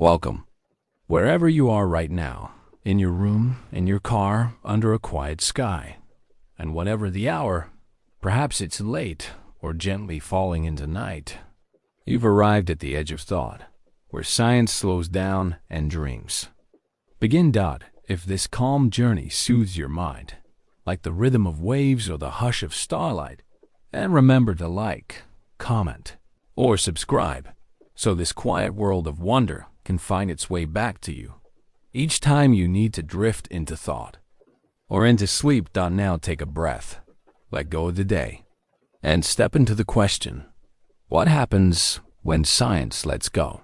Welcome. Wherever you are right now, in your room, in your car, under a quiet sky, and whatever the hour, perhaps it's late or gently falling into night, you've arrived at the edge of thought, where science slows down and dreams. Begin. If this calm journey soothes your mind, like the rhythm of waves or the hush of starlight, and remember to like, comment, or subscribe, so this quiet world of wonder can find its way back to you. Each time you need to drift into thought, or into sleep. Now take a breath, let go of the day, and step into the question, what happens when science lets go?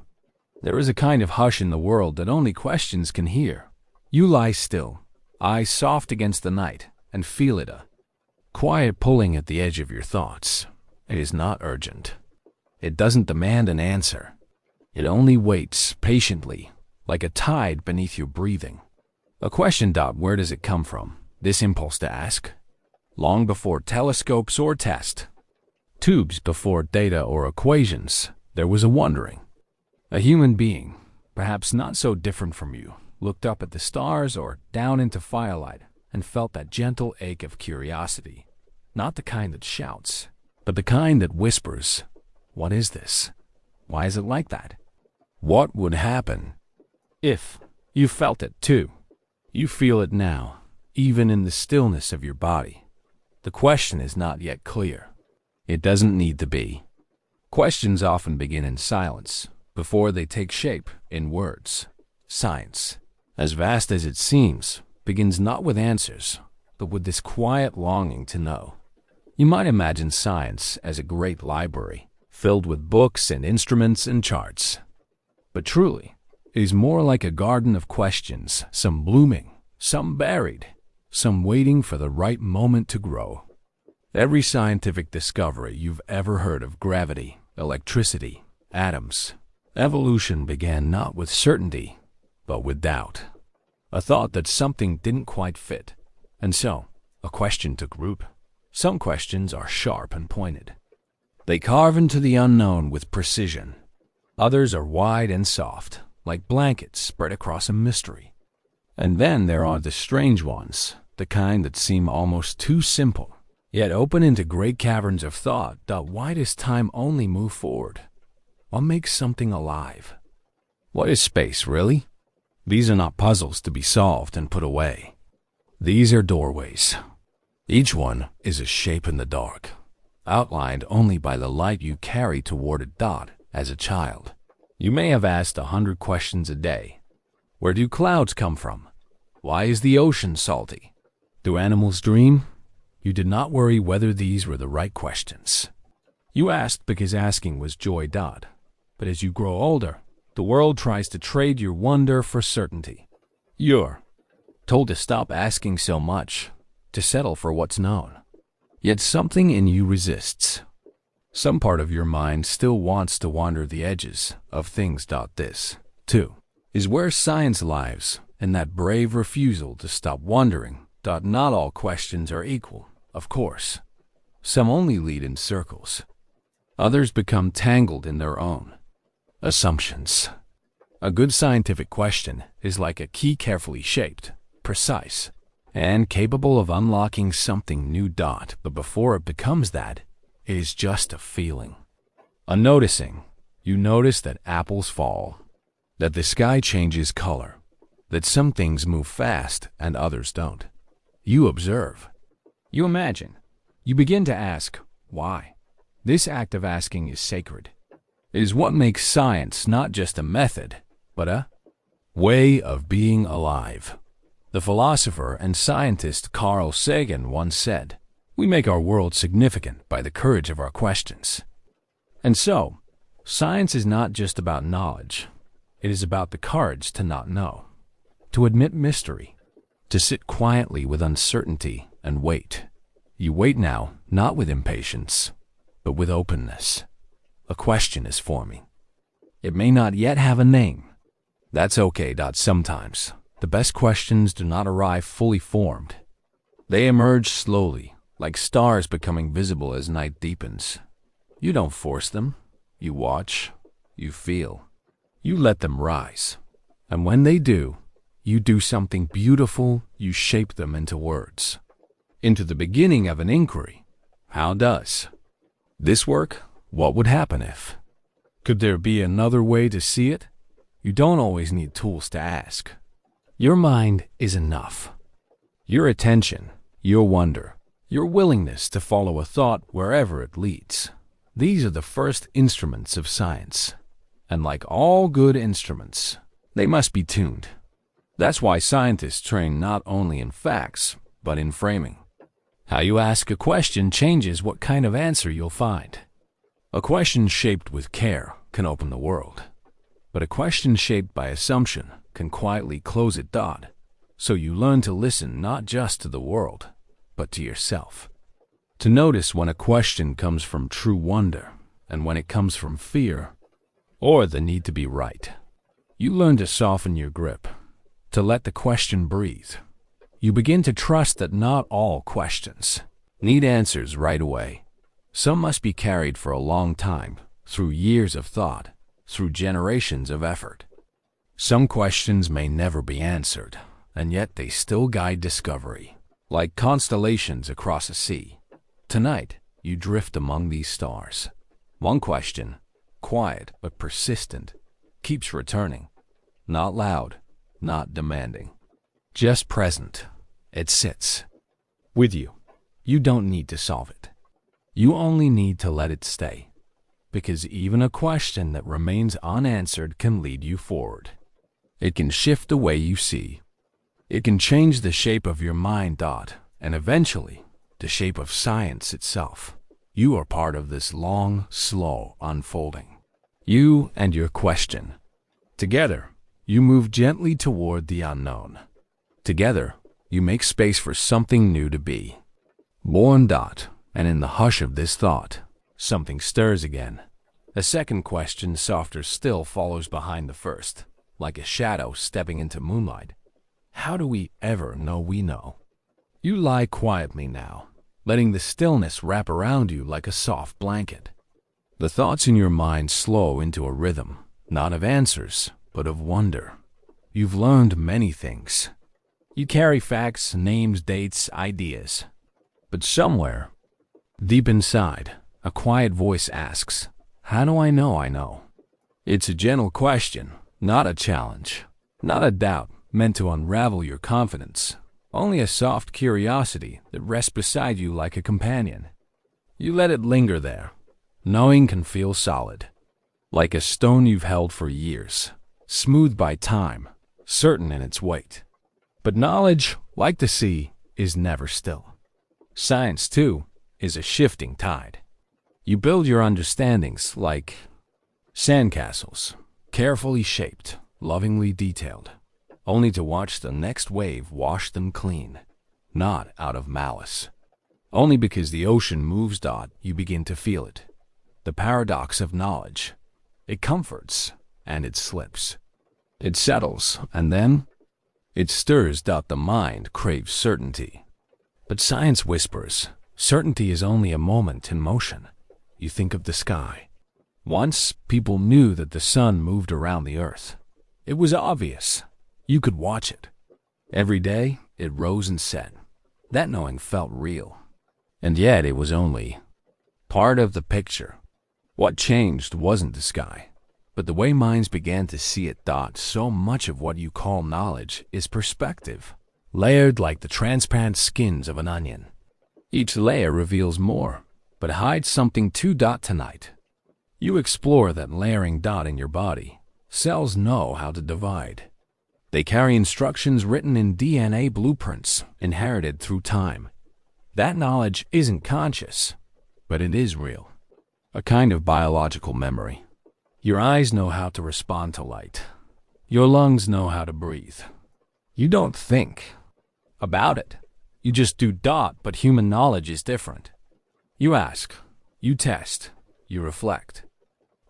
There is a kind of hush in the world that only questions can hear. You lie still, eyes soft against the night, and feel it, a quiet pulling at the edge of your thoughts. It is not urgent. It doesn't demand an answer. It only waits patiently, like a tide beneath your breathing. A question. Where does it come from, this impulse to ask? Long before telescopes or test tubes, before data or equations, there was a wondering. A human being, perhaps not so different from you, looked up at the stars or down into firelight and felt that gentle ache of curiosity. Not the kind that shouts, but the kind that whispers, "What is this? Why is it like that?" What would happen if you felt it too? You feel it now, even in the stillness of your body. The question is not yet clear. It doesn't need to be. Questions often begin in silence, before they take shape in words. Science, as vast as it seems, begins not with answers, but with this quiet longing to know. You might imagine science as a great library, filled with books and instruments and charts. But truly, it is more like a garden of questions, some blooming, some buried, some waiting for the right moment to grow. Every scientific discovery you've ever heard of, gravity, electricity, atoms, evolution, began not with certainty, but with doubt. A thought that something didn't quite fit, and so a question took root. Some questions are sharp and pointed. They carve into the unknown with precision. Others are wide and soft, like blankets spread across a mystery. And then there are the strange ones, the kind that seem almost too simple, yet open into great caverns of thought. Why does time only move forward? What makes something alive? What is space, really? These are not puzzles to be solved and put away. These are doorways. Each one is a shape in the dark, outlined only by the light you carry toward it. As a child, you may have asked 100 questions a day. Where do clouds come from? Why is the ocean salty? Do animals dream? You did not worry whether these were the right questions. You asked because asking was joy. But as you grow older, the world tries to trade your wonder for certainty. You're told to stop asking so much, to settle for what's known. Yet something in you resists. Some part of your mind still wants to wander the edges of things. This, too, is where science lives, in that brave refusal to stop wondering. Not all questions are equal, of course. Some only lead in circles. Others become tangled in their own assumptions. A good scientific question is like a key, carefully shaped, precise, and capable of unlocking something new. But before it becomes that, it is just a feeling. A noticing. You notice that apples fall, that the sky changes color, that some things move fast and others don't. You observe. You imagine. You begin to ask, why? This act of asking is sacred. It is what makes science not just a method, but a way of being alive. The philosopher and scientist Carl Sagan once said, "We make our world significant by the courage of our questions." And so, science is not just about knowledge. It is about the courage to not know, to admit mystery, to sit quietly with uncertainty and wait. You wait now, not with impatience, but with openness. A question is forming. It may not yet have a name. That's okay. Sometimes, the best questions do not arrive fully formed. They emerge slowly, like stars becoming visible as night deepens. You don't force them. You watch. You feel. You let them rise. And when they do, you do something beautiful. You shape them into words, into the beginning of an inquiry. How does this work? What would happen if? Could there be another way to see it? You don't always need tools to ask. Your mind is enough. Your attention, your wonder, your willingness to follow a thought wherever it leads. These are the first instruments of science. And like all good instruments, they must be tuned. That's why scientists train not only in facts, but in framing. How you ask a question changes what kind of answer you'll find. A question shaped with care can open the world, but a question shaped by assumption can quietly close it. So you learn to listen not just to the world, but to yourself. To notice when a question comes from true wonder and when it comes from fear or the need to be right. You learn to soften your grip, to let the question breathe. You begin to trust that not all questions need answers right away. Some must be carried for a long time, through years of thought, through generations of effort. Some questions may never be answered, and yet they still guide discovery, like constellations across a sea. Tonight, you drift among these stars. One question, quiet but persistent, keeps returning. Not loud, not demanding, just present. It sits with you. You don't need to solve it. You only need to let it stay. Because even a question that remains unanswered can lead you forward. It can shift the way you see. It can change the shape of your mind, and eventually, the shape of science itself. You are part of this long, slow unfolding. You and your question. Together, you move gently toward the unknown. Together, you make space for something new to be born. And in the hush of this thought, something stirs again. A second question, softer still, follows behind the first, like a shadow stepping into moonlight. How do we ever know we know? You lie quietly now, letting the stillness wrap around you like a soft blanket. The thoughts in your mind slow into a rhythm, not of answers, but of wonder. You've learned many things. You carry facts, names, dates, ideas. But somewhere, deep inside, a quiet voice asks, how do I know I know? It's a gentle question, not a challenge, not a doubt meant to unravel your confidence, only a soft curiosity that rests beside you like a companion. You let it linger there. Knowing can feel solid, like a stone you've held for years, smooth by time, certain in its weight. But knowledge, like the sea, is never still. Science, too, is a shifting tide. You build your understandings like sandcastles, carefully shaped, lovingly detailed, only to watch the next wave wash them clean, not out of malice. Only because the ocean moves. You begin to feel it. The paradox of knowledge. It comforts, and it slips. It settles, and then it stirs. The mind craves certainty. But science whispers, certainty is only a moment in motion. You think of the sky. Once, people knew that the sun moved around the earth. It was obvious. You could watch it. Every day, it rose and set. That knowing felt real. And yet it was only part of the picture. What changed wasn't the sky, but the way minds began to see it. So much of what you call knowledge is perspective, layered like the transparent skins of an onion. Each layer reveals more, but hides something too. Tonight, you explore that layering. In your body, cells know how to divide. They carry instructions written in DNA blueprints, inherited through time. That knowledge isn't conscious, but it is real. A kind of biological memory. Your eyes know how to respond to light. Your lungs know how to breathe. You don't think about it. You just do. But human knowledge is different. You ask, you test, you reflect.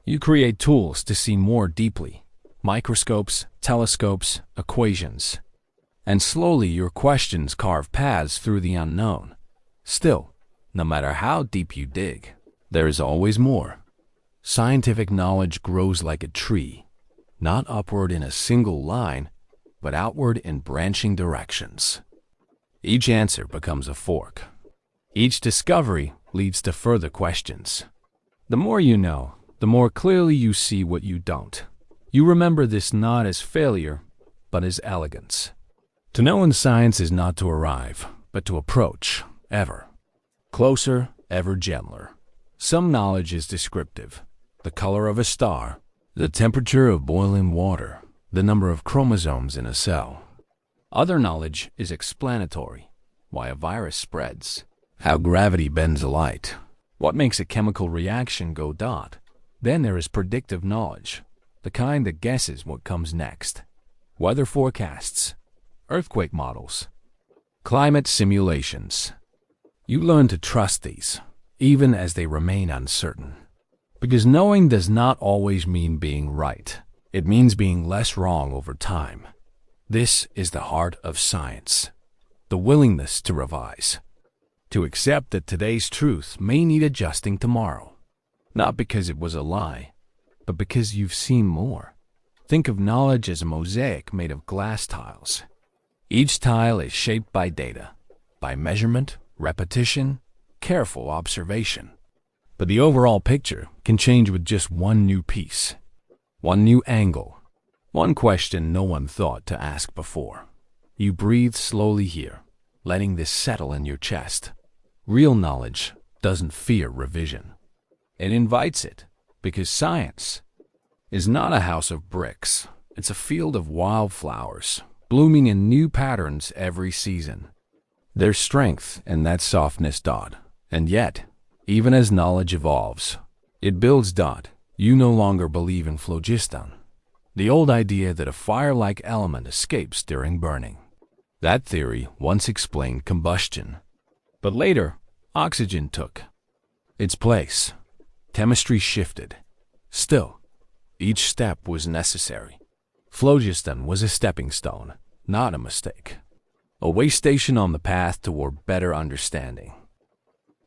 You create tools to see more deeply. Microscopes, telescopes, equations. And slowly your questions carve paths through the unknown. Still, no matter how deep you dig, there is always more. Scientific knowledge grows like a tree, not upward in a single line, but outward in branching directions. Each answer becomes a fork. Each discovery leads to further questions. The more you know, the more clearly you see what you don't. You remember this not as failure, but as elegance. To know in science is not to arrive, but to approach, ever. Closer, ever gentler. Some knowledge is descriptive. The color of a star, the temperature of boiling water, the number of chromosomes in a cell. Other knowledge is explanatory. Why a virus spreads, how gravity bends light, what makes a chemical reaction go dot. Then there is predictive knowledge, the kind that guesses what comes next. Weather forecasts, earthquake models, climate simulations. You learn to trust these, even as they remain uncertain. Because knowing does not always mean being right. It means being less wrong over time. This is the heart of science. The willingness to revise. To accept that today's truth may need adjusting tomorrow. Not because it was a lie, but because you've seen more. Think of knowledge as a mosaic made of glass tiles. Each tile is shaped by data, by measurement, repetition, careful observation. But the overall picture can change with just one new piece, one new angle, one question no one thought to ask before. You breathe slowly here, letting this settle in your chest. Real knowledge doesn't fear revision. It invites it, because science is not a house of bricks. It's a field of wildflowers, blooming in new patterns every season. There's strength in that softness dot, and yet, even as knowledge evolves, it builds dot. You no longer believe in phlogiston, the old idea that a fire-like element escapes during burning. That theory once explained combustion, but later, oxygen took its place. Chemistry shifted. Still, each step was necessary. Phlogiston was a stepping stone, not a mistake. A way station on the path toward better understanding.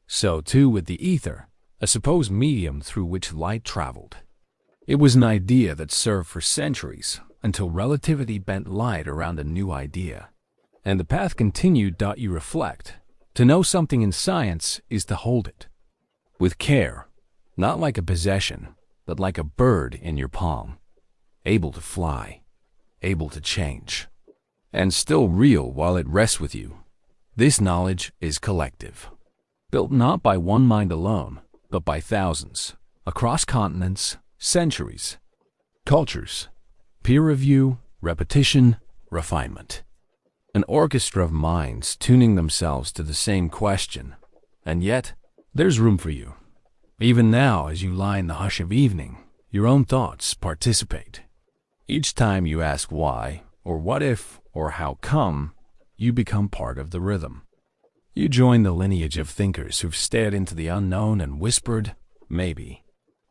So too with the ether, a supposed medium through which light traveled. It was an idea that served for centuries until relativity bent light around a new idea. And the path continued. You reflect. To know something in science is to hold it. With care, not like a possession, but like a bird in your palm. Able to fly, able to change, and still real while it rests with you. This knowledge is collective. Built not by one mind alone, but by thousands, across continents, centuries, cultures, peer review, repetition, refinement. An orchestra of minds tuning themselves to the same question, and yet there's room for you. Even now, as you lie in the hush of evening, your own thoughts participate. Each time you ask why, or what if, or how come, you become part of the rhythm. You join the lineage of thinkers who've stared into the unknown and whispered, maybe.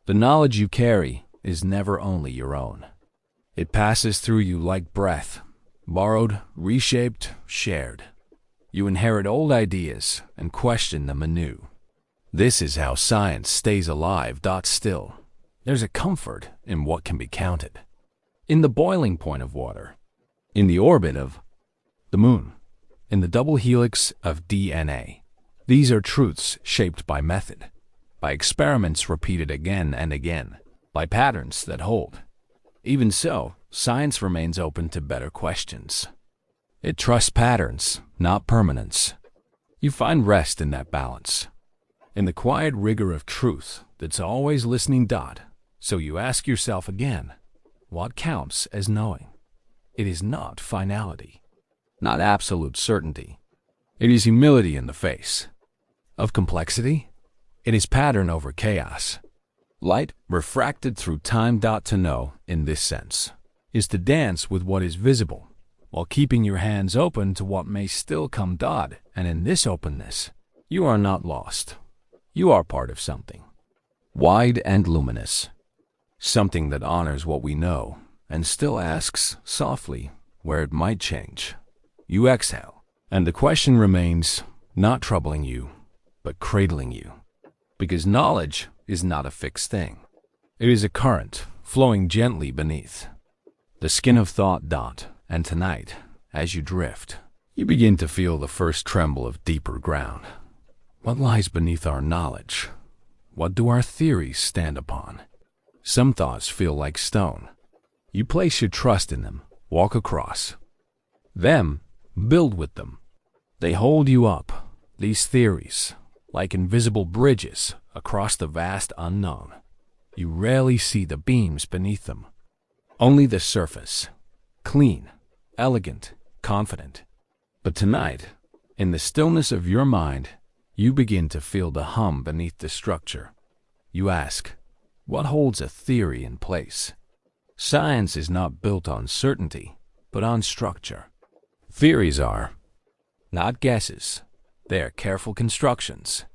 The knowledge you carry is never only your own. It passes through you like breath, borrowed, reshaped, shared. You inherit old ideas and question them anew. This is how science stays alive. Still, there's a comfort in what can be counted. In the boiling point of water, in the orbit of the moon, in the double helix of DNA. These are truths shaped by method, by experiments repeated again and again, by patterns that hold. Even so, science remains open to better questions. It trusts patterns, not permanence. You find rest in that balance, in the quiet rigor of truth that's always listening. So you ask yourself again, what counts as knowing? It is not finality, not absolute certainty. It is humility in the face of complexity. It is pattern over chaos. Light refracted through time. To know, in this sense, is to dance with what is visible, while keeping your hands open to what may still come. And in this openness, you are not lost. You are part of something, wide and luminous. Something that honors what we know, and still asks, softly, where it might change. You exhale, and the question remains, not troubling you, but cradling you. Because knowledge is not a fixed thing. It is a current flowing gently beneath. the skin of thought. And tonight, as you drift, you begin to feel the first tremble of deeper ground. What lies beneath our knowledge? What do our theories stand upon? Some thoughts feel like stone. You place your trust in them, walk across them, build with them. They hold you up, these theories, like invisible bridges across the vast unknown. You rarely see the beams beneath them, only the surface, clean, elegant, confident. But tonight, in the stillness of your mind, you begin to feel the hum beneath the structure. You ask, what holds a theory in place? Science is not built on certainty, but on structure. Theories are not guesses. They are careful constructions,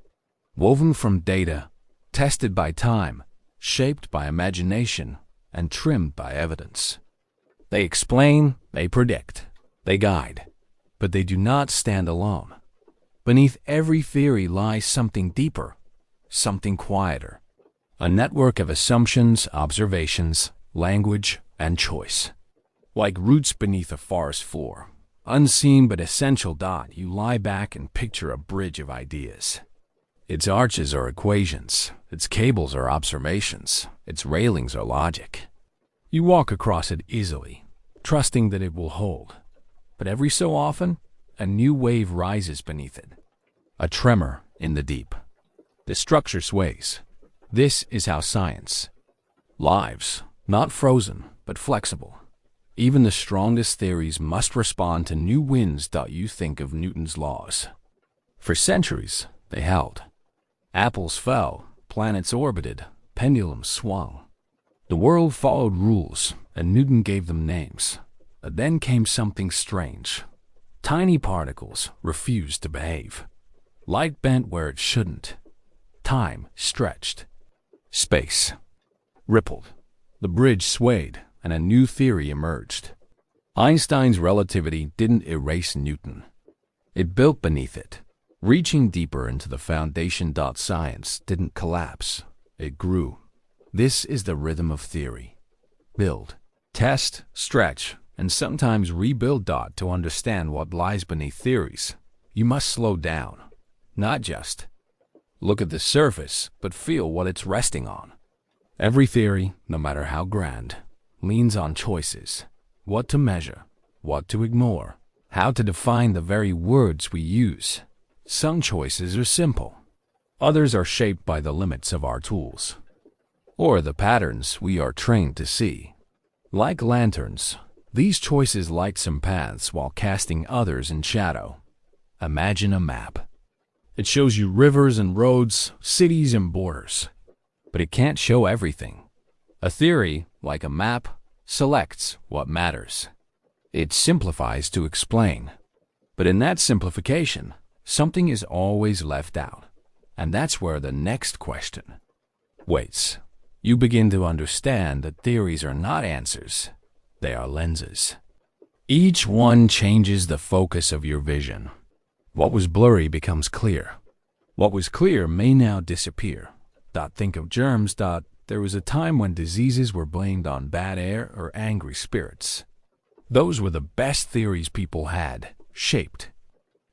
woven from data, tested by time, shaped by imagination, and trimmed by evidence. They explain, they predict, they guide, but they do not stand alone. Beneath every theory lies something deeper, something quieter, a network of assumptions, observations, language, and choice. Like roots beneath a forest floor, unseen but essential. You lie back and picture a bridge of ideas. Its arches are equations, its cables are observations, its railings are logic. You walk across it easily, trusting that it will hold. But every so often, a new wave rises beneath it, a tremor in the deep. The structure sways. This is how science lives, not frozen, but flexible. Even the strongest theories must respond to new winds. You think of Newton's laws. For centuries, they held. Apples fell, planets orbited, pendulums swung. The world followed rules, and Newton gave them names. But then came something strange. Tiny particles refused to behave. Light bent where it shouldn't. Time stretched. Space rippled. The bridge swayed, and a new theory emerged. Einstein's relativity didn't erase Newton. It built beneath it, reaching deeper into the foundation. Science didn't collapse. It grew. This is the rhythm of theory. Build, test, stretch, and sometimes rebuild. To understand what lies beneath theories, you must slow down. Not just look at the surface, but feel what it's resting on. Every theory, no matter how grand, leans on choices. What to measure, what to ignore, how to define the very words we use. Some choices are simple. Others are shaped by the limits of our tools, or the patterns we are trained to see. Like lanterns, these choices light some paths while casting others in shadow. Imagine a map. It shows you rivers and roads, cities and borders. But it can't show everything. A theory, like a map, selects what matters. It simplifies to explain. But in that simplification, something is always left out. And that's where the next question waits. You begin to understand that theories are not answers. They are lenses. Each one changes the focus of your vision. What was blurry becomes clear. What was clear may now disappear. Think of germs. There was a time when diseases were blamed on bad air or angry spirits. Those were the best theories people had, shaped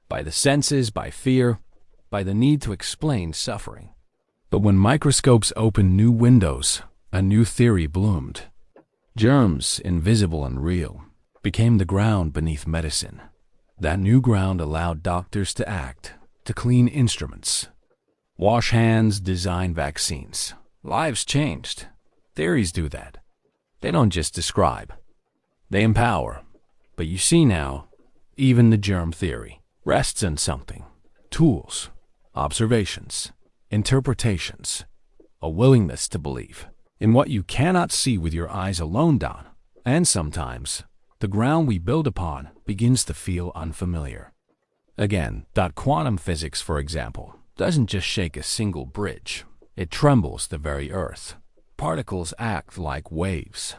by the senses, by fear, by the need to explain suffering. But when microscopes opened new windows, a new theory bloomed. Germs, invisible and real, became the ground beneath medicine. That new ground allowed doctors to act, to clean instruments, wash hands, design vaccines. Lives changed. Theories do that. They don't just describe. They empower. But you see now, even the germ theory rests in something. Tools, observations, interpretations, a willingness to believe in what you cannot see with your eyes alone. And sometimes, the ground we build upon begins to feel unfamiliar. Again, quantum physics, for example, doesn't just shake a single bridge. It trembles the very earth. Particles act like waves.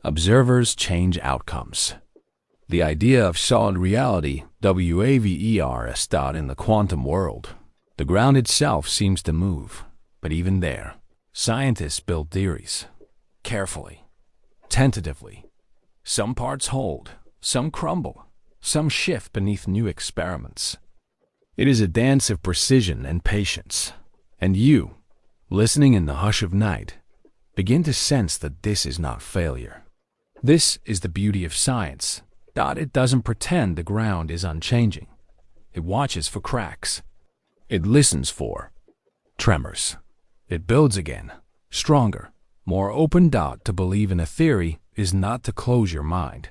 Observers change outcomes. The idea of solid reality, WAVERS. In the quantum world, the ground itself seems to move. But even there, scientists build theories. Carefully, tentatively, Some parts hold, some crumble, some shift beneath new experiments. It is a dance of precision and patience, and you, listening in the hush of night, begin to sense that this is not failure. This is the beauty of science, that it doesn't pretend the ground is unchanging. It watches for cracks. It listens for tremors. It builds again, stronger, more open. To believe in a theory is not to close your mind.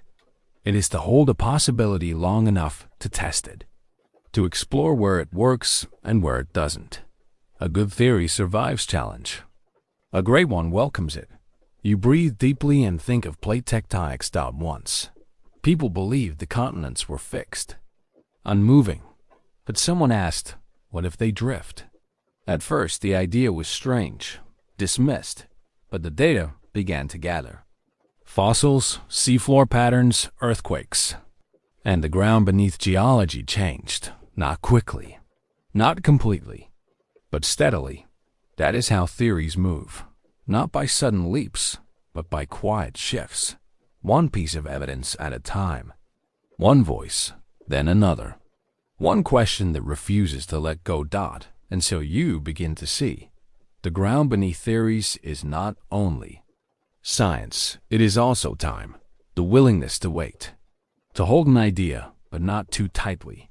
It is to hold a possibility long enough to test it, to explore where it works and where it doesn't. A good theory survives challenge. A great one welcomes it. You breathe deeply and think of plate tectonics. Once, people believed the continents were fixed, unmoving. But someone asked, what if they drift? At first, the idea was strange, dismissed, but the data began to gather. Fossils, seafloor patterns, earthquakes. And the ground beneath geology changed, not quickly, not completely, but steadily. That is how theories move, not by sudden leaps, but by quiet shifts, one piece of evidence at a time. One voice, then another. One question that refuses to let go. And so you begin to see. The ground beneath theories is not only science, it is also time, the willingness to wait, to hold an idea, but not too tightly.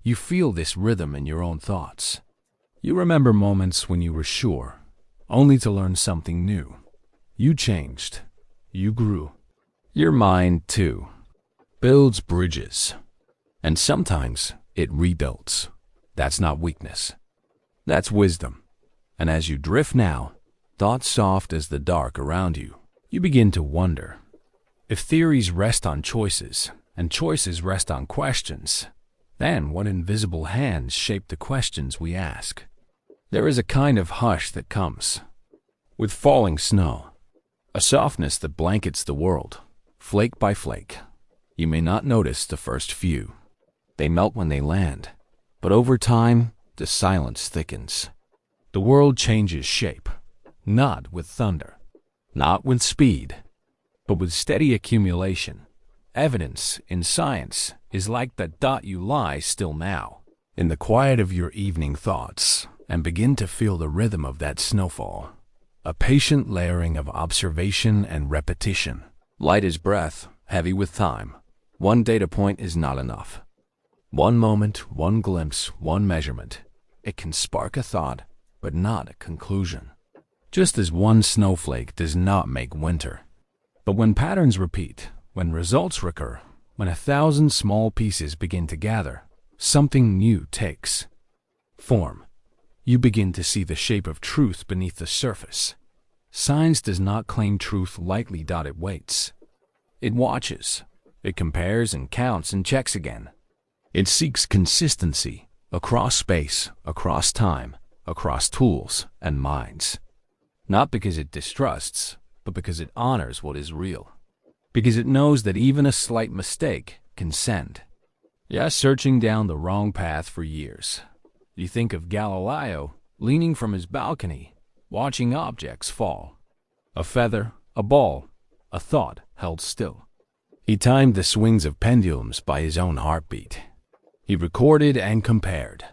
You feel this rhythm in your own thoughts. You remember moments when you were sure, only to learn something new. You changed. You grew. Your mind, too, builds bridges. And sometimes it rebuilds. That's not weakness. That's wisdom. And as you drift now, thoughts soft as the dark around you, you begin to wonder. If theories rest on choices, and choices rest on questions, then what invisible hands shape the questions we ask? There is a kind of hush that comes with falling snow, a softness that blankets the world, flake by flake. You may not notice the first few. They melt when they land, but over time, the silence thickens. The world changes shape, not with thunder, not with speed, but with steady accumulation. Evidence in science is like that dot. You lie still now, in the quiet of your evening thoughts, and begin to feel the rhythm of that snowfall. A patient layering of observation and repetition. Light as breath, heavy with time. One data point is not enough. One moment, one glimpse, one measurement. It can spark a thought, but not a conclusion. Just as one snowflake does not make winter. But when patterns repeat, when results recur, when 1,000 small pieces begin to gather, something new takes form. You begin to see the shape of truth beneath the surface. Science does not claim truth lightly. It waits. It watches. It compares and counts and checks again. It seeks consistency across space, across time, across tools and minds. Not because it distrusts, but because it honors what is real. Because it knows that even a slight mistake can send. Yes, searching down the wrong path for years. You think of Galileo leaning from his balcony, watching objects fall. A feather, a ball, a thought held still. He timed the swings of pendulums by his own heartbeat. He recorded and compared.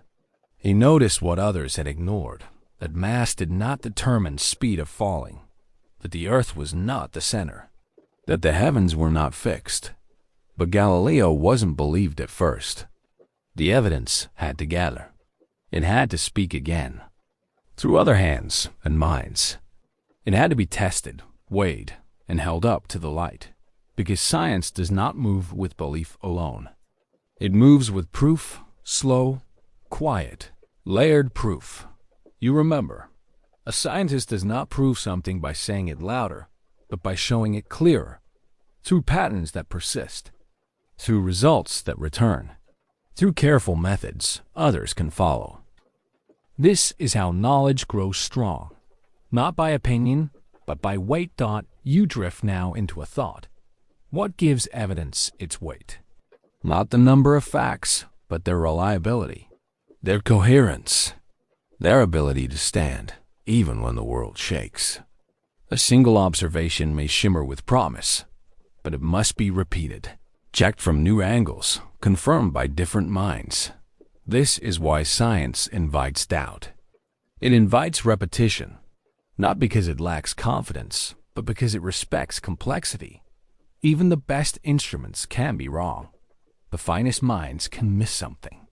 He noticed what others had ignored, that mass did not determine speed of falling, that the earth was not the center, that the heavens were not fixed. But Galileo wasn't believed at first. The evidence had to gather. It had to speak again, through other hands and minds. It had to be tested, weighed, and held up to the light, because science does not move with belief alone. It moves with proof, slow, quiet, layered proof. You remember, a scientist does not prove something by saying it louder, but by showing it clearer, through patterns that persist, through results that return, through careful methods others can follow. This is how knowledge grows strong, not by opinion, but by weight. You drift now into a thought. What gives evidence its weight? Not the number of facts, but their reliability, their coherence, their ability to stand, even when the world shakes. A single observation may shimmer with promise, but it must be repeated, checked from new angles, confirmed by different minds. This is why science invites doubt. It invites repetition, not because it lacks confidence, but because it respects complexity. Even the best instruments can be wrong. The finest minds can miss something.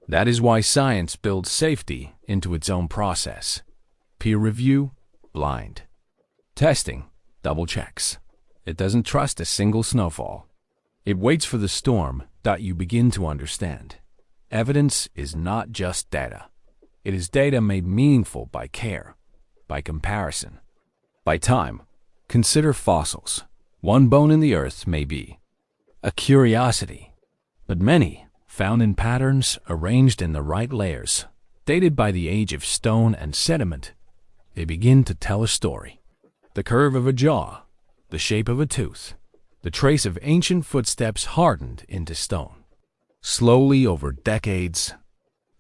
That is why science builds safety into its own process. Peer review, blind. Testing, double checks. It doesn't trust a single snowfall. It waits for the storm that you begin to understand. Evidence is not just data. It is data made meaningful by care, by comparison, by time. Consider fossils. One bone in the earth may be a curiosity, but many, found in patterns arranged in the right layers, dated by the age of stone and sediment, they begin to tell a story. The curve of a jaw, the shape of a tooth, the trace of ancient footsteps hardened into stone. Slowly over decades,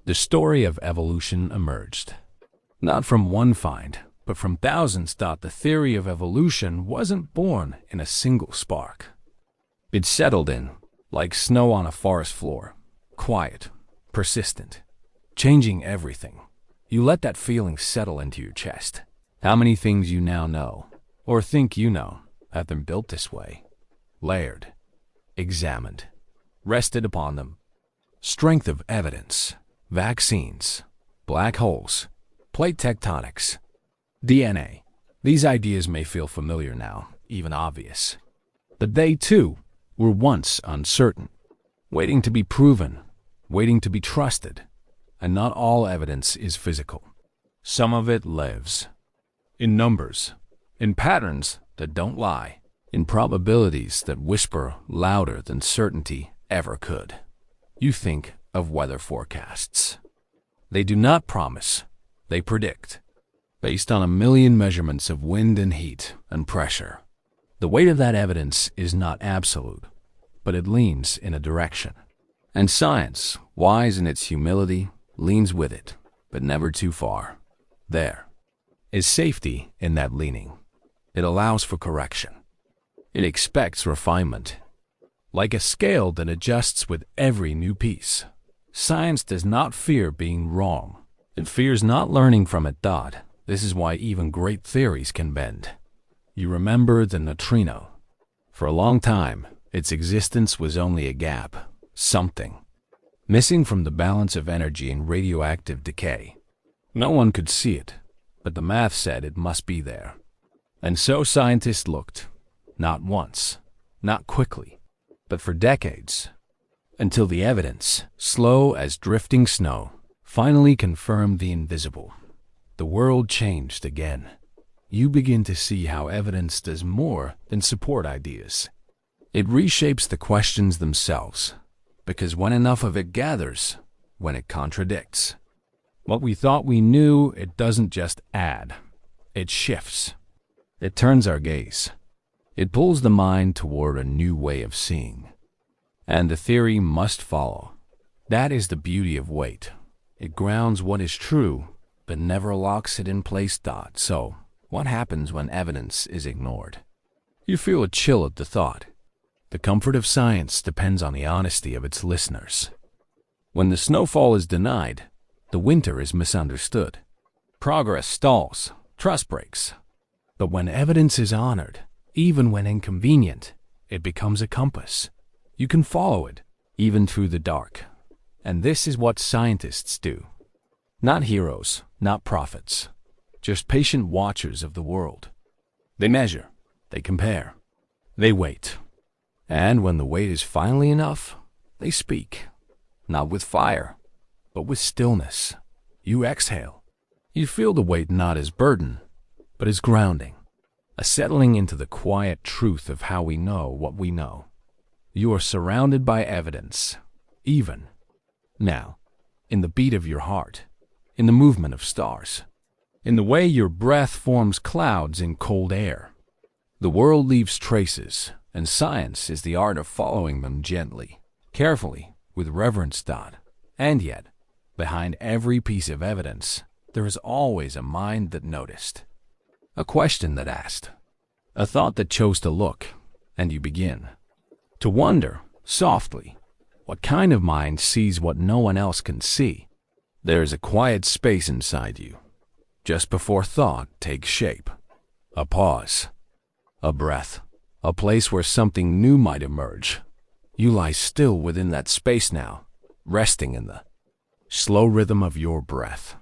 the story of evolution emerged. Not from one find, but from thousands. The theory of evolution wasn't born in a single spark. It settled in, like snow on a forest floor, quiet, persistent, changing everything. You let that feeling settle into your chest. How many things you now know, or think you know, have been built this way, layered, examined, rested upon them. Strength of evidence, vaccines, black holes, plate tectonics, DNA. These ideas may feel familiar now, even obvious. But they, too, were once uncertain, waiting to be proven, waiting to be trusted. And not all evidence is physical. Some of it lives. In numbers, in patterns that don't lie, in probabilities that whisper louder than certainty ever could. You think of weather forecasts. They do not promise, they predict, based on a million measurements of wind and heat and pressure. The weight of that evidence is not absolute, but it leans in a direction. And science, wise in its humility, leans with it, but never too far. There is safety in that leaning. It allows for correction. It expects refinement. Like a scale that adjusts with every new piece. Science does not fear being wrong. It fears not learning from it. This is why even great theories can bend. You remember the neutrino. For a long time, its existence was only a gap, something, missing from the balance of energy in radioactive decay. No one could see it, but the math said it must be there. And so scientists looked, not once, not quickly, but for decades, until the evidence, slow as drifting snow, finally confirmed the invisible. The world changed again. You begin to see how evidence does more than support ideas. It reshapes the questions themselves, because when enough of it gathers, when it contradicts, what we thought we knew, it doesn't just add, it shifts. It turns our gaze. It pulls the mind toward a new way of seeing. And the theory must follow. That is the beauty of weight. It grounds what is true, but never locks it in place. So, what happens when evidence is ignored? You feel a chill at the thought. The comfort of science depends on the honesty of its listeners. When the snowfall is denied, the winter is misunderstood. Progress stalls, trust breaks. But when evidence is honored, even when inconvenient, it becomes a compass. You can follow it, even through the dark. And this is what scientists do. Not heroes, not prophets, just patient watchers of the world. They measure, they compare, they wait. And when the wait is finally enough, they speak. Not with fire, but with stillness. You exhale. You feel the weight not as burden, but as grounding. A settling into the quiet truth of how we know what we know. You are surrounded by evidence, even now, in the beat of your heart, in the movement of stars, in the way your breath forms clouds in cold air. The world leaves traces, and science is the art of following them gently, carefully, with reverence. And yet, behind every piece of evidence, there is always a mind that noticed. A question that asked, a thought that chose to look, and you begin to wonder, softly, what kind of mind sees what no one else can see. There's a quiet space inside you, just before thought takes shape. A pause, a breath, a place where something new might emerge. You lie still within that space now, resting in the slow rhythm of your breath.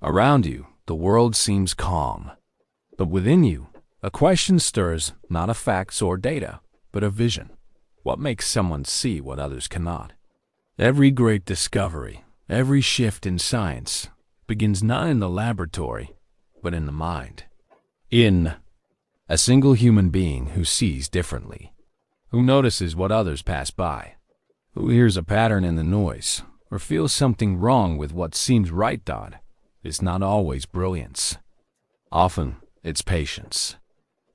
Around you, the world seems calm, but within you, a question stirs, not of facts or data, but of vision. What makes someone see what others cannot? Every great discovery, every shift in science, begins not in the laboratory, but in the mind. In a single human being who sees differently, who notices what others pass by, who hears a pattern in the noise, or feels something wrong with what seems right. It's not always brilliance. Often, it's patience,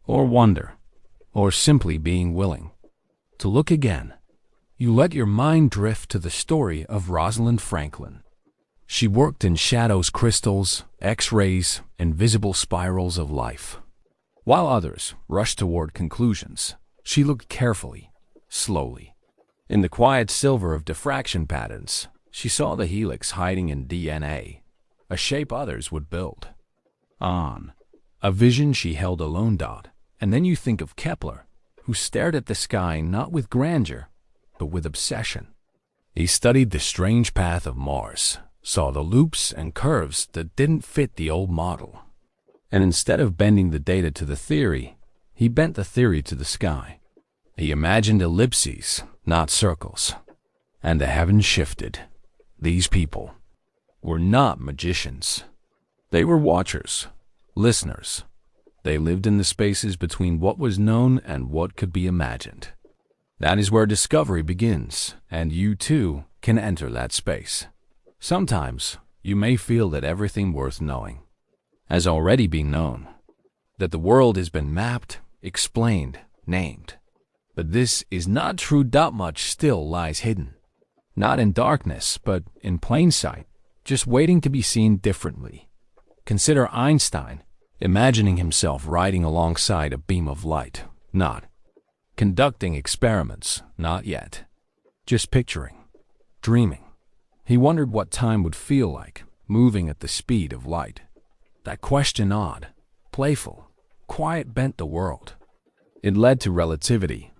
or wonder, or simply being willing to look again. You let your mind drift to the story of Rosalind Franklin. She worked in shadows, crystals, X-rays, invisible spirals of life. While others rushed toward conclusions, she looked carefully, slowly. In the quiet silver of diffraction patterns, she saw the helix hiding in DNA, a shape others would build. On. A vision she held alone. And then you think of Kepler, who stared at the sky not with grandeur, but with obsession. He studied the strange path of Mars, saw the loops and curves that didn't fit the old model. And instead of bending the data to the theory, he bent the theory to the sky. He imagined ellipses, not circles. And the heavens shifted. These people were not magicians. They were watchers, listeners. They lived in the spaces between what was known and what could be imagined. That is where discovery begins, and you too can enter that space. Sometimes you may feel that everything worth knowing has already been known, that the world has been mapped, explained, named. But this is not true. Much still lies hidden, not in darkness, but in plain sight, just waiting to be seen differently. Consider Einstein, imagining himself riding alongside a beam of light, not conducting experiments, not yet, just picturing, dreaming. He wondered what time would feel like, moving at the speed of light. That question, odd, playful, quiet, bent the world. It led to relativity,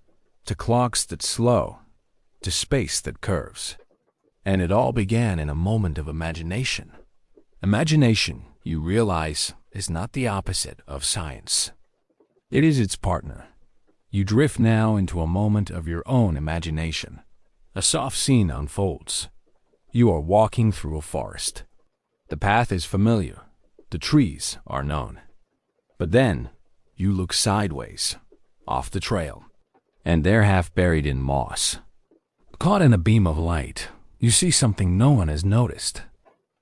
to clocks that slow, to space that curves. And it all began in a moment of imagination. Imagination, you realize, is not the opposite of science. It is its partner. You drift now into a moment of your own imagination. A soft scene unfolds. You are walking through a forest. The path is familiar. The trees are known. But then, you look sideways, off the trail, and there, half buried in moss, caught in a beam of light, you see something no one has noticed.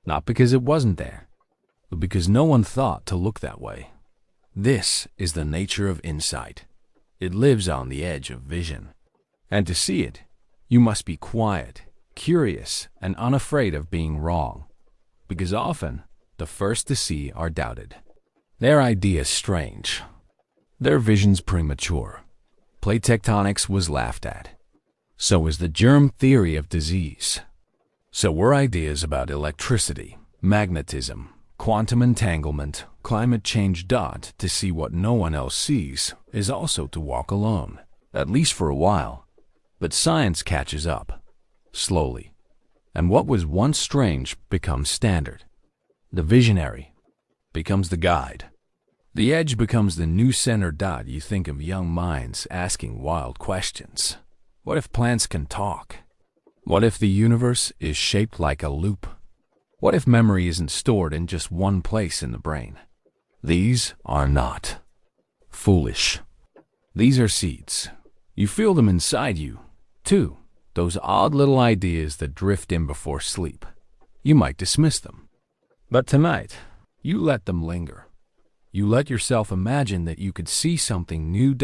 Not because it wasn't there, but because no one thought to look that way. This is the nature of insight. It lives on the edge of vision. And to see it, you must be quiet, curious, and unafraid of being wrong. Because often, the first to see are doubted. Their ideas strange. Their visions premature. Plate tectonics was laughed at. So was the germ theory of disease. So were ideas about electricity, magnetism, quantum entanglement, climate change. To see what no one else sees is also to walk alone, at least for a while. But science catches up, slowly. And what was once strange becomes standard. The visionary becomes the guide. The edge becomes the new center. You think of young minds asking wild questions. What if plants can talk? What if the universe is shaped like a loop? What if memory isn't stored in just one place in the brain? These are not foolish. These are seeds. You feel them inside you, too. Those odd little ideas that drift in before sleep. You might dismiss them. But tonight, you let them linger. You let yourself imagine that you could see something new.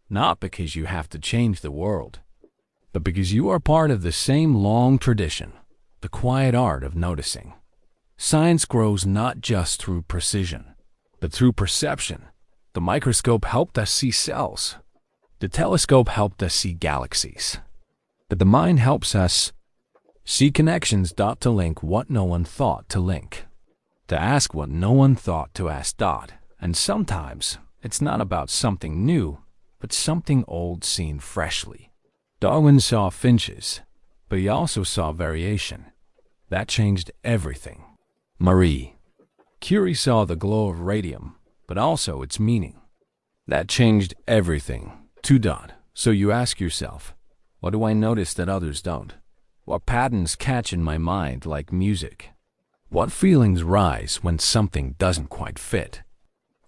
Not because you have to change the world, but because you are part of the same long tradition, the quiet art of noticing. Science grows not just through precision, but through perception. The microscope helped us see cells, The telescope helped us see galaxies, but the mind helps us see connections. To link what no one thought to link, to ask what no one thought to ask. And sometimes it's not about something new, but something old seen freshly. Darwin saw finches, but he also saw variation. That changed everything. Marie Curie saw the glow of radium, but also its meaning. That changed everything. So you ask yourself, what do I notice that others don't? What patterns catch in my mind like music? What feelings rise when something doesn't quite fit?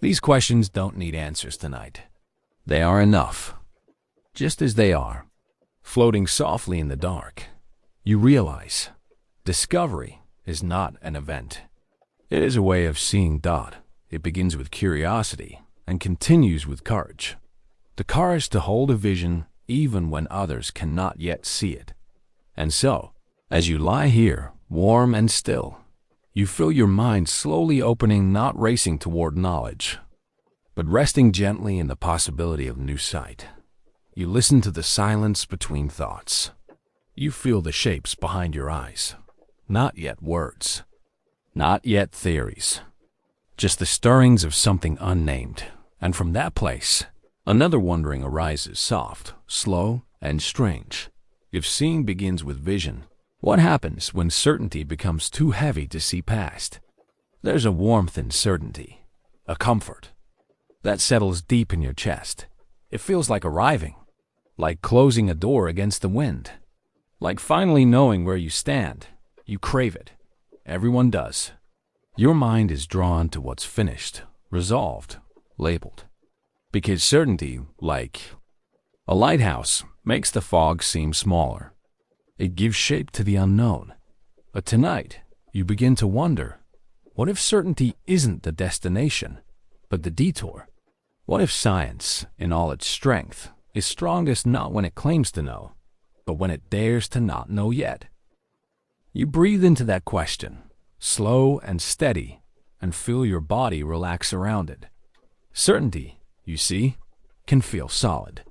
These questions don't need answers tonight. They are enough, just as they are. Floating softly in the dark, you realize discovery is not an event. It is a way of seeing. It begins with curiosity and continues with courage. The courage to hold a vision even when others cannot yet see it. And so, as you lie here, warm and still, you feel your mind slowly opening, not racing toward knowledge, but resting gently in the possibility of new sight. You listen to the silence between thoughts. You feel the shapes behind your eyes. Not yet words. Not yet theories. Just the stirrings of something unnamed. And from that place, another wondering arises, soft, slow, and strange. If seeing begins with vision, what happens when certainty becomes too heavy to see past? There's a warmth in certainty, a comfort, that settles deep in your chest. It feels like arriving, like closing a door against the wind, like finally knowing where you stand. You crave it. Everyone does. Your mind is drawn to what's finished, resolved, labeled. Because certainty, like a lighthouse, makes the fog seem smaller. It gives shape to the unknown. But tonight, you begin to wonder, what if certainty isn't the destination, but the detour? What if science, in all its strength, is strongest not when it claims to know, but when it dares to not know yet? You breathe into that question, slow and steady, and feel your body relax around it. Certainty, you see, can feel solid,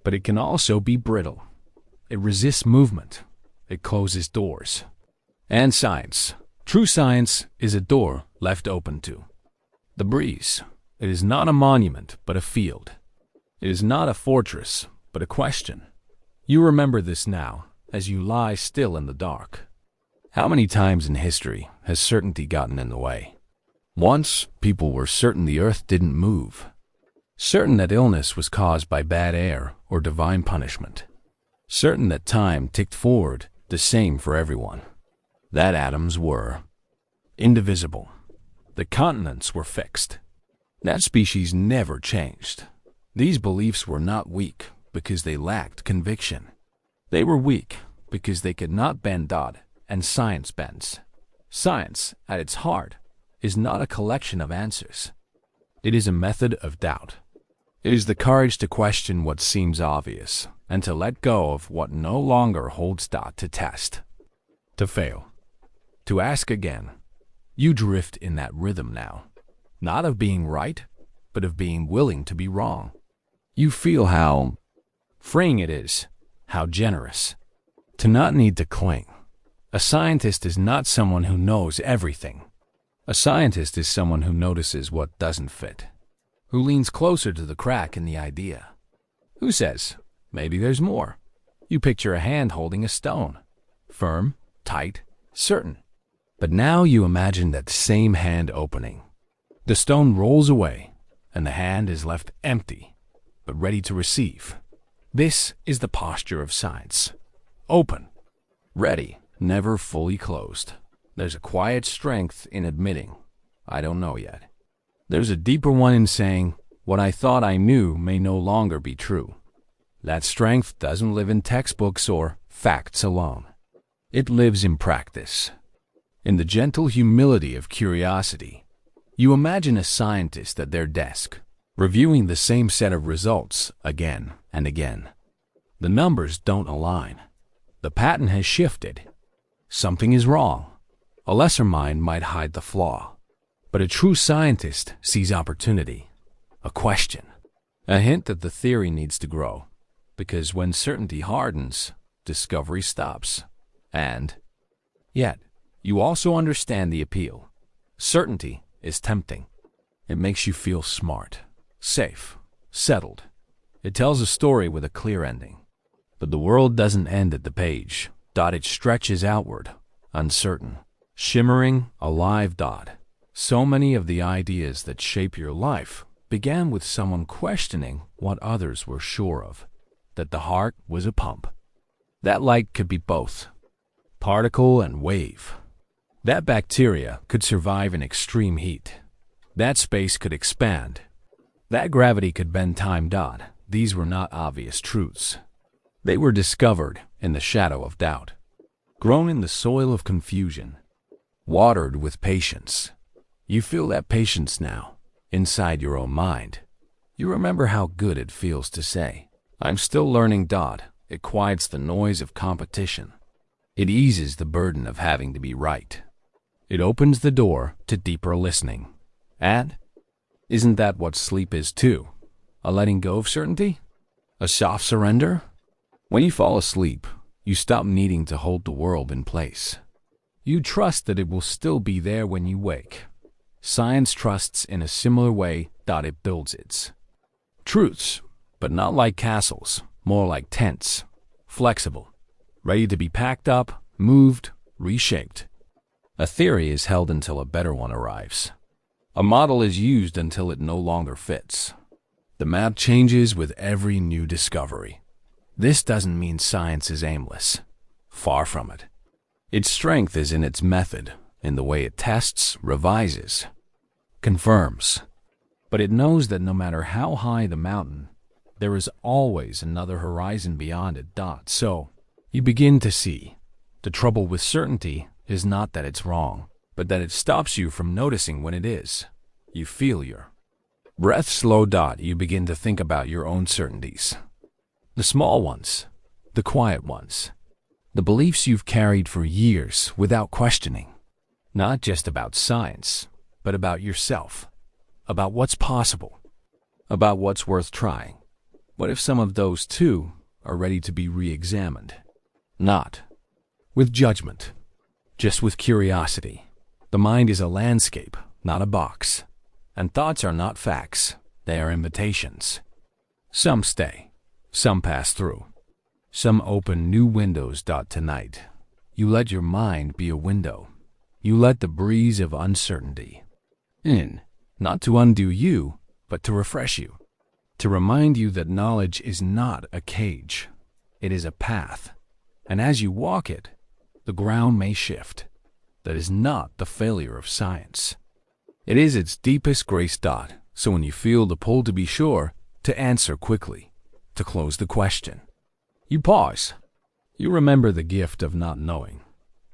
but it can also be brittle. It resists movement. It closes doors. And science, true science, is a door left open to the breeze. It is not a monument, but a field. It is not a fortress, but a question. You remember this now, as you lie still in the dark. How many times in history has certainty gotten in the way? Once, people were certain the earth didn't move, certain that illness was caused by bad air or divine punishment, certain that time ticked forward the same for everyone, that atoms were indivisible, the continents were fixed, that species never changed. These beliefs were not weak because they lacked conviction. They were weak because they could not bend. And science bends. Science, at its heart, is not a collection of answers. It is a method of doubt. It is the courage to question what seems obvious and to let go of what no longer holds. To test, to fail, to ask again. You drift in that rhythm now, not of being right, but of being willing to be wrong. You feel how freeing it is, how generous, to not need to cling. A scientist is not someone who knows everything. A scientist is someone who notices what doesn't fit, who leans closer to the crack in the idea, who says, maybe there's more. You picture a hand holding a stone, firm, tight, certain. But now you imagine that same hand opening. The stone rolls away, and the hand is left empty, but ready to receive. This is the posture of science. Open, ready, never fully closed. There's a quiet strength in admitting, I don't know yet. There's a deeper one in saying, what I thought I knew may no longer be true. That strength doesn't live in textbooks or facts alone. It lives in practice. In the gentle humility of curiosity, you imagine a scientist at their desk, reviewing the same set of results again and again. The numbers don't align. The pattern has shifted. Something is wrong. A lesser mind might hide the flaw. But a true scientist sees opportunity, a question, A hint that the theory needs to grow, because when certainty hardens, discovery stops. And yet, you also understand the appeal. Certainty is tempting. It makes you feel smart, safe, settled. It tells a story with a clear ending. But the world doesn't end at the page. It stretches outward, uncertain, shimmering, alive. So many of the ideas that shape your life began with someone questioning what others were sure of, that the heart was a pump. That light could be both, particle and wave. That bacteria could survive in extreme heat. That space could expand. That gravity could bend time. These were not obvious truths. They were discovered in the shadow of doubt, grown in the soil of confusion, watered with patience. You feel that patience now, inside your own mind. You remember how good it feels to say, "I'm still learning." It quiets the noise of competition. It eases the burden of having to be right. It opens the door to deeper listening. And isn't that what sleep is too? A letting go of certainty? A soft surrender? When you fall asleep, you stop needing to hold the world in place. You trust that it will still be there when you wake. Science trusts in a similar way. It builds its truths, but not like castles, more like tents, flexible, ready to be packed up, moved, reshaped. A theory is held until a better one arrives. A model is used until it no longer fits. The map changes with every new discovery. This doesn't mean science is aimless. Far from it. Its strength is in its method, in the way it tests, revises, confirms. But it knows that no matter how high the mountain, there is always another horizon beyond it. So, you begin to see. The trouble with certainty is not that it's wrong, but that it stops you from noticing when it is. You feel your breath slow. You begin to think about your own certainties. The small ones, the quiet ones, the beliefs you've carried for years without questioning. Not just about science, but about yourself, about what's possible, about what's worth trying. What if some of those too are ready to be re-examined? Not with judgment, just with curiosity. The mind is a landscape, not a box. And thoughts are not facts, they are invitations. Some stay, some pass through. Some open new windows. Tonight, you let your mind be a window. You let the breeze of uncertainty in, not to undo you, but to refresh you. To remind you that knowledge is not a cage. It is a path. And as you walk it, the ground may shift. That is not the failure of science. It is its deepest grace. So when you feel the pull to be sure, to answer quickly, to close the question, you pause. You remember the gift of not knowing,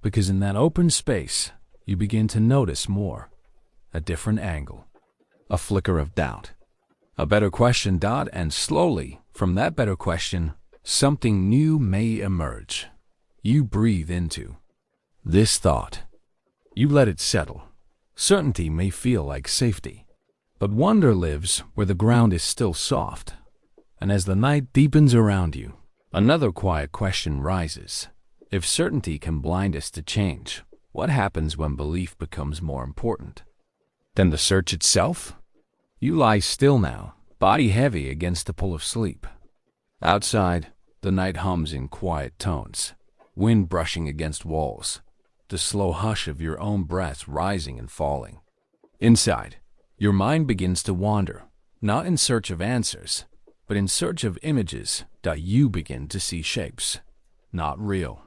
because in that open space, you begin to notice more, a different angle, a flicker of doubt, a better question. And slowly, from that better question, something new may emerge. You breathe into this thought. You let it settle. Certainty may feel like safety, but wonder lives where the ground is still soft. And as the night deepens around you, another quiet question rises. If certainty can blind us to change, what happens when belief becomes more important than the search itself? You lie still now, body heavy against the pull of sleep. Outside, the night hums in quiet tones, wind brushing against walls, the slow hush of your own breath rising and falling. Inside, your mind begins to wander, not in search of answers, but in search of images. You begin to see shapes, not real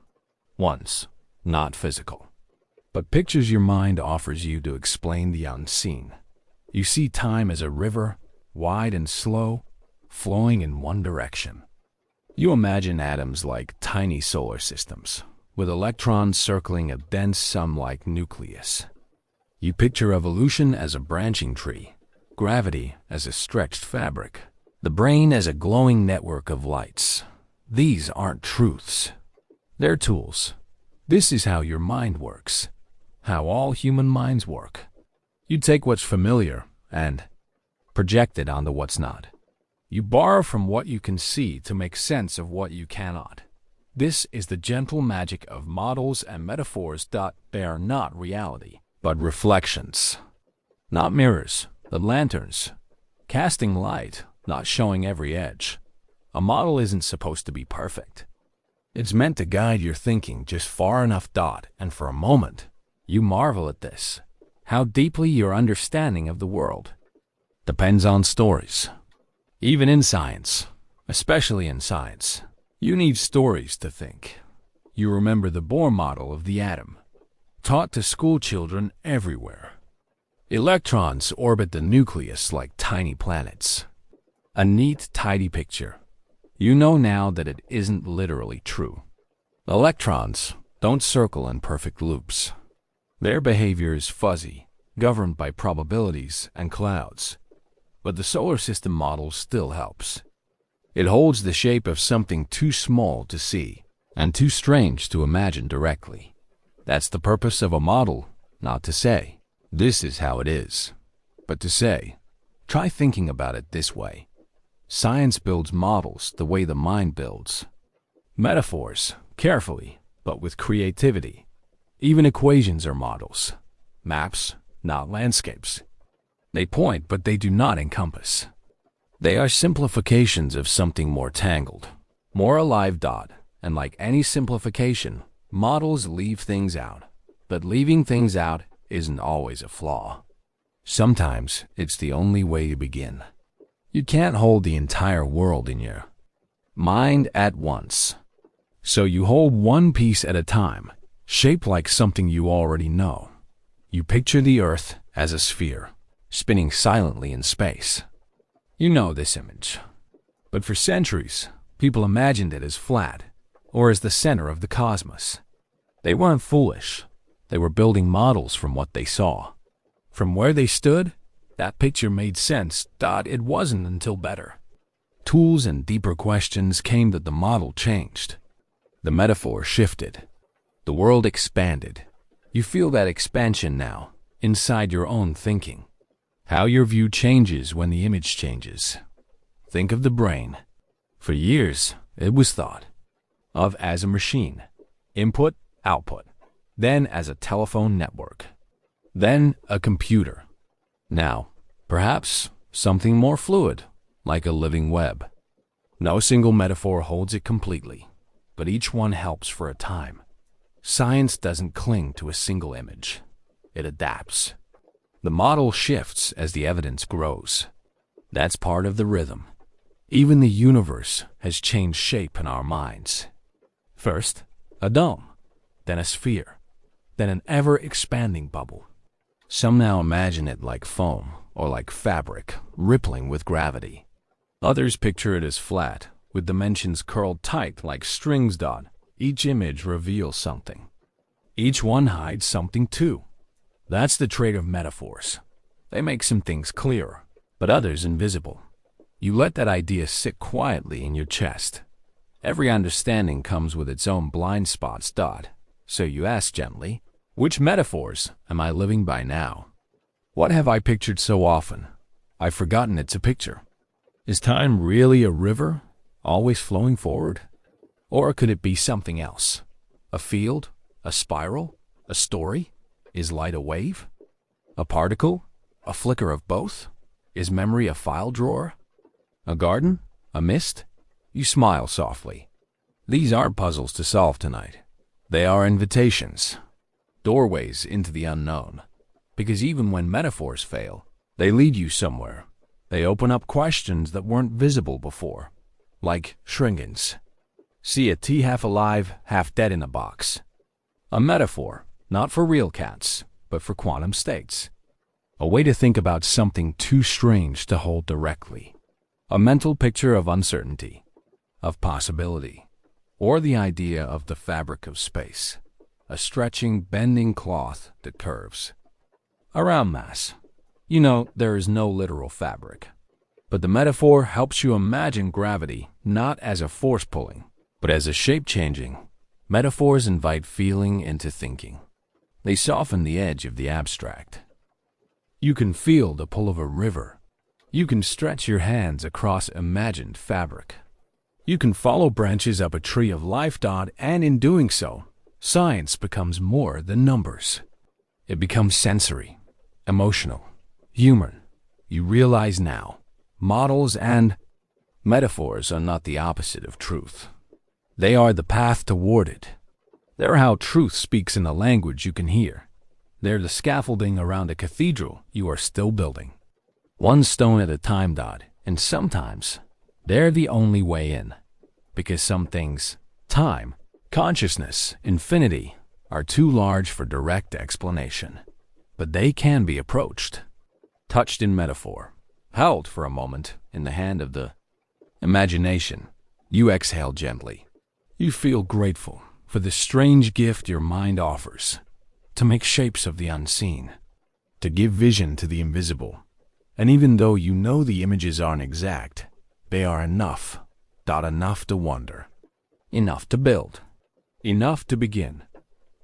ones, not physical, but pictures your mind offers you to explain the unseen. You see time as a river, wide and slow, flowing in one direction. You imagine atoms like tiny solar systems, with electrons circling a dense sun-like nucleus. You picture evolution as a branching tree, gravity as a stretched fabric, the brain as a glowing network of lights. These aren't truths. They're tools. This is how your mind works, how all human minds work. You take what's familiar and project it onto what's not. You borrow from what you can see to make sense of what you cannot. This is the gentle magic of models and metaphors. They are not reality, but reflections. Not mirrors, but lanterns. Casting light, not showing every edge. A model isn't supposed to be perfect. It's meant to guide your thinking just far enough. And for a moment, you marvel at this. How deeply your understanding of the world depends on stories. Even in science, especially in science, you need stories to think. You remember the Bohr model of the atom, taught to school children everywhere. Electrons orbit the nucleus like tiny planets. A neat, tidy picture. You know now that it isn't literally true. Electrons don't circle in perfect loops. Their behavior is fuzzy, governed by probabilities and clouds. But the solar system model still helps. It holds the shape of something too small to see and too strange to imagine directly. That's the purpose of a model, not to say, this is how it is, but to say, try thinking about it this way. Science builds models the way the mind builds. Metaphors, carefully, but with creativity. Even equations are models. Maps, not landscapes. They point, but they do not encompass. They are simplifications of something more tangled, more alive. And like any simplification, models leave things out. But leaving things out isn't always a flaw. Sometimes it's the only way to begin. You can't hold the entire world in your mind at once. So you hold one piece at a time, shaped like something you already know. You picture the Earth as a sphere, spinning silently in space. You know this image. But for centuries, people imagined it as flat, or as the center of the cosmos. They weren't foolish. They were building models from what they saw. From where they stood, that picture made sense. It wasn't until better tools and deeper questions came that the model changed. The metaphor shifted. The world expanded. You feel that expansion now, inside your own thinking. How your view changes when the image changes. Think of the brain. For years, it was thought of as a machine. Input, output. Then as a telephone network. Then a computer. Now, perhaps something more fluid, like a living web. No single metaphor holds it completely, but each one helps for a time. Science doesn't cling to a single image. It adapts. The model shifts as the evidence grows. That's part of the rhythm. Even the universe has changed shape in our minds. First, a dome, then a sphere, then an ever-expanding bubble. Some now imagine it like foam or like fabric, rippling with gravity. Others picture it as flat, with dimensions curled tight like strings. Each image reveals something. Each one hides something too. That's the trait of metaphors. They make some things clearer, but others invisible. You let that idea sit quietly in your chest. Every understanding comes with its own blind spots. So you ask gently, which metaphors am I living by now? What have I pictured so often? I've forgotten it's a picture. Is time really a river, always flowing forward? Or could it be something else? A field? A spiral? A story? Is light a wave? A particle? A flicker of both? Is memory a file drawer? A garden? A mist? You smile softly. These aren't puzzles to solve tonight. They are invitations. Doorways into the unknown. Because even when metaphors fail, they lead you somewhere. They open up questions that weren't visible before. Like Schrodinger's. See a tea half alive, half dead in a box. A metaphor. Not for real cats, but for quantum states. A way to think about something too strange to hold directly. A mental picture of uncertainty, of possibility, or the idea of the fabric of space. A stretching, bending cloth that curves. Around mass. You know, there is no literal fabric. But the metaphor helps you imagine gravity not as a force pulling, but as a shape changing. Metaphors invite feeling into thinking. They soften the edge of the abstract. You can feel the pull of a river, You can stretch your hands across imagined fabric. You can follow branches up a tree of life. And in doing so, science becomes more than numbers. It becomes sensory, emotional, human. You realize now, models and metaphors are not the opposite of truth. They are the path toward it. They're how truth speaks in a language you can hear. They're the scaffolding around a cathedral you are still building. One stone at a time. And sometimes, they're the only way in. Because some things, time, consciousness, infinity, are too large for direct explanation. But they can be approached, touched in metaphor, held for a moment in the hand of the imagination. You exhale gently. You feel grateful for the strange gift your mind offers, to make shapes of the unseen, to give vision to the invisible. And even though you know the images aren't exact, they are enough. Enough to wonder, enough to build, enough to begin.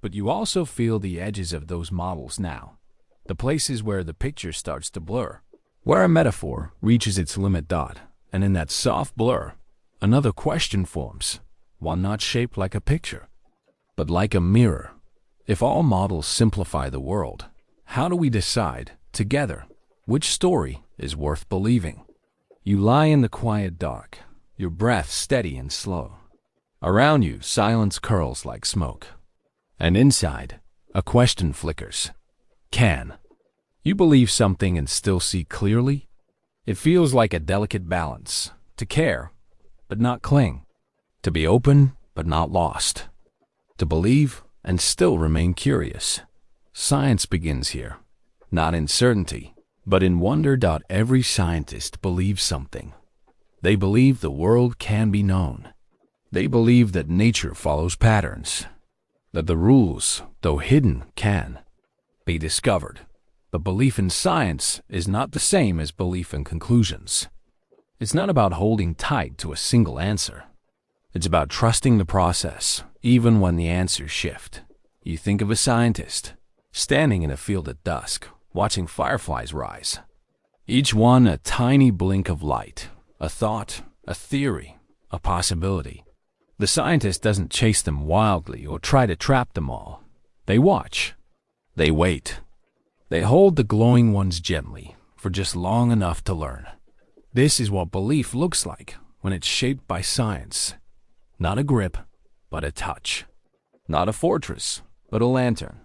But you also feel the edges of those models now, the places where the picture starts to blur, where a metaphor reaches its limit. And in that soft blur, another question forms, one not shaped like a picture, but like a mirror. If all models simplify the world, how do we decide, together, which story is worth believing? You lie in the quiet dark, your breath steady and slow. Around you, silence curls like smoke. And inside, a question flickers. Can you believe something and still see clearly? It feels like a delicate balance, to care, but not cling, to be open, but not lost, to believe and still remain curious. Science begins here, not in certainty, but in wonder. Every scientist believes something. They believe the world can be known. They believe that nature follows patterns, that the rules, though hidden, can be discovered. But belief in science is not the same as belief in conclusions. It's not about holding tight to a single answer. It's about trusting the process, even when the answers shift. You think of a scientist standing in a field at dusk, watching fireflies rise. Each one a tiny blink of light. A thought, a theory, a possibility. The scientist doesn't chase them wildly or try to trap them all. They watch. They wait. They hold the glowing ones gently for just long enough to learn. This is what belief looks like when it's shaped by science. Not a grip, but a touch. Not a fortress, but a lantern.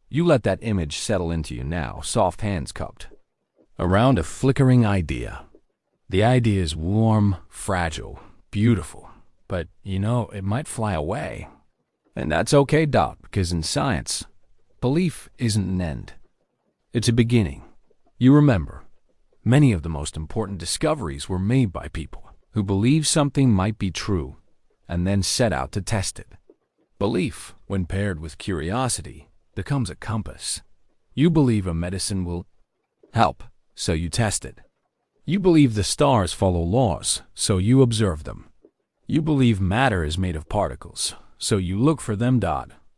You let that image settle into you now, soft hands cupped around a flickering idea. The idea is warm, fragile, beautiful, but it might fly away. And that's okay, because in science, belief isn't an end. It's a beginning. You remember, many of the most important discoveries were made by people who believed something might be true and then set out to test it. Belief, when paired with curiosity, becomes a compass. You believe a medicine will help, so you test it. You believe the stars follow laws, so you observe them. You believe matter is made of particles, so you look for them.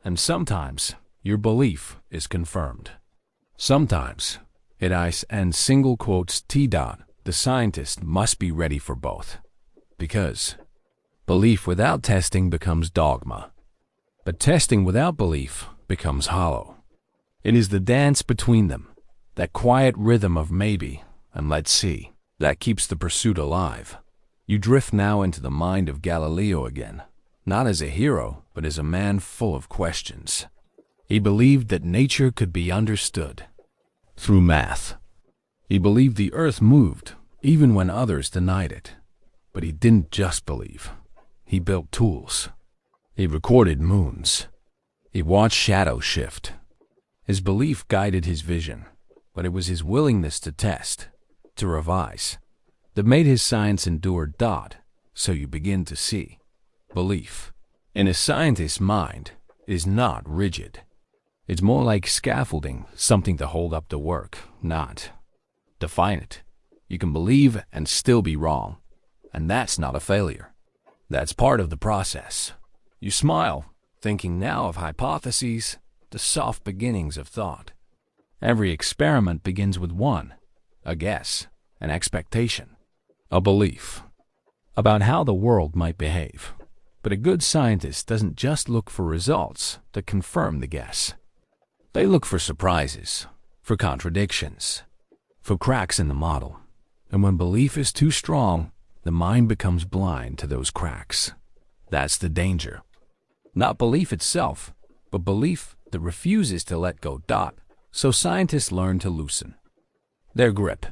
And sometimes your belief is confirmed. Sometimes it is, and single quotes T. The scientist must be ready for both. Because belief without testing becomes dogma. But testing without belief becomes hollow. It is the dance between them, that quiet rhythm of maybe and let's see, that keeps the pursuit alive. You drift now into the mind of Galileo again, not as a hero, but as a man full of questions. He believed that nature could be understood through math. He believed the earth moved, even when others denied it. But he didn't just believe. He built tools. He recorded moons. He watched shadows shift. His belief guided his vision, but it was his willingness to test, to revise, that made his science endure. So you begin to see. Belief, in a scientist's mind, is not rigid. It's more like scaffolding, something to hold up the work, not define it. You can believe and still be wrong, and that's not a failure. That's part of the process. You smile, thinking now of hypotheses, the soft beginnings of thought. Every experiment begins with one, a guess, an expectation, a belief about how the world might behave. But a good scientist doesn't just look for results that confirm the guess. They look for surprises, for contradictions, for cracks in the model. And when belief is too strong, the mind becomes blind to those cracks. That's the danger. Not belief itself, but belief that refuses to let go. So scientists learn to loosen their grip,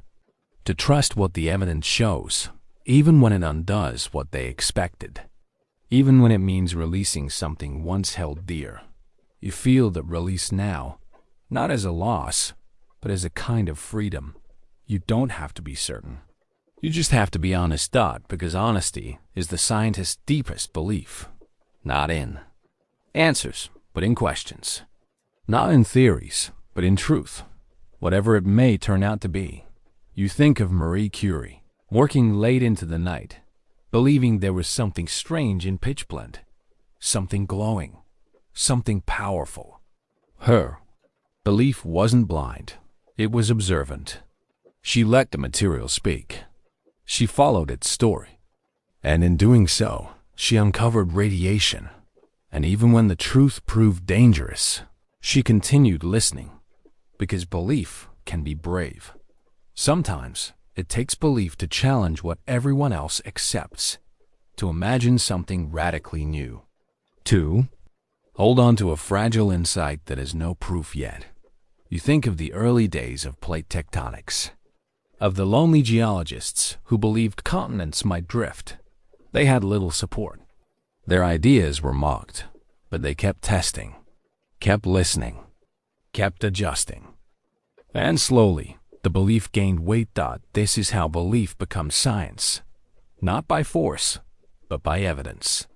to trust what the evidence shows, even when it undoes what they expected, even when it means releasing something once held dear. You feel that release now, not as a loss, but as a kind of freedom. You don't have to be certain. You just have to be honest. Because honesty is the scientist's deepest belief. Not in answers, but in questions. Not in theories, but in truth, whatever it may turn out to be. You think of Marie Curie, working late into the night, believing there was something strange in pitchblende, something glowing, something powerful. Her belief wasn't blind, it was observant. She let the material speak. She followed its story. And in doing so, she uncovered radiation. And even when the truth proved dangerous, she continued listening. Because belief can be brave. Sometimes it takes belief to challenge what everyone else accepts, to imagine something radically new. 2. Hold on to a fragile insight that has no proof yet. You think of the early days of plate tectonics, of the lonely geologists who believed continents might drift. They had little support. Their ideas were mocked, but they kept testing, kept listening, kept adjusting. And slowly, the belief gained weight. This is how belief becomes science. Not by force, but by evidence.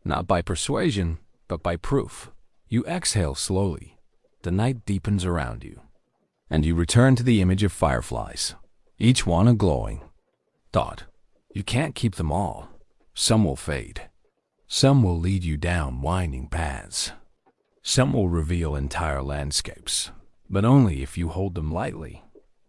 Not by persuasion, but by proof. You exhale slowly. The night deepens around you. And you return to the image of fireflies, each one a glowing thought. You can't keep them all. Some will fade. Some will lead you down winding paths. Some will reveal entire landscapes, but only if you hold them lightly.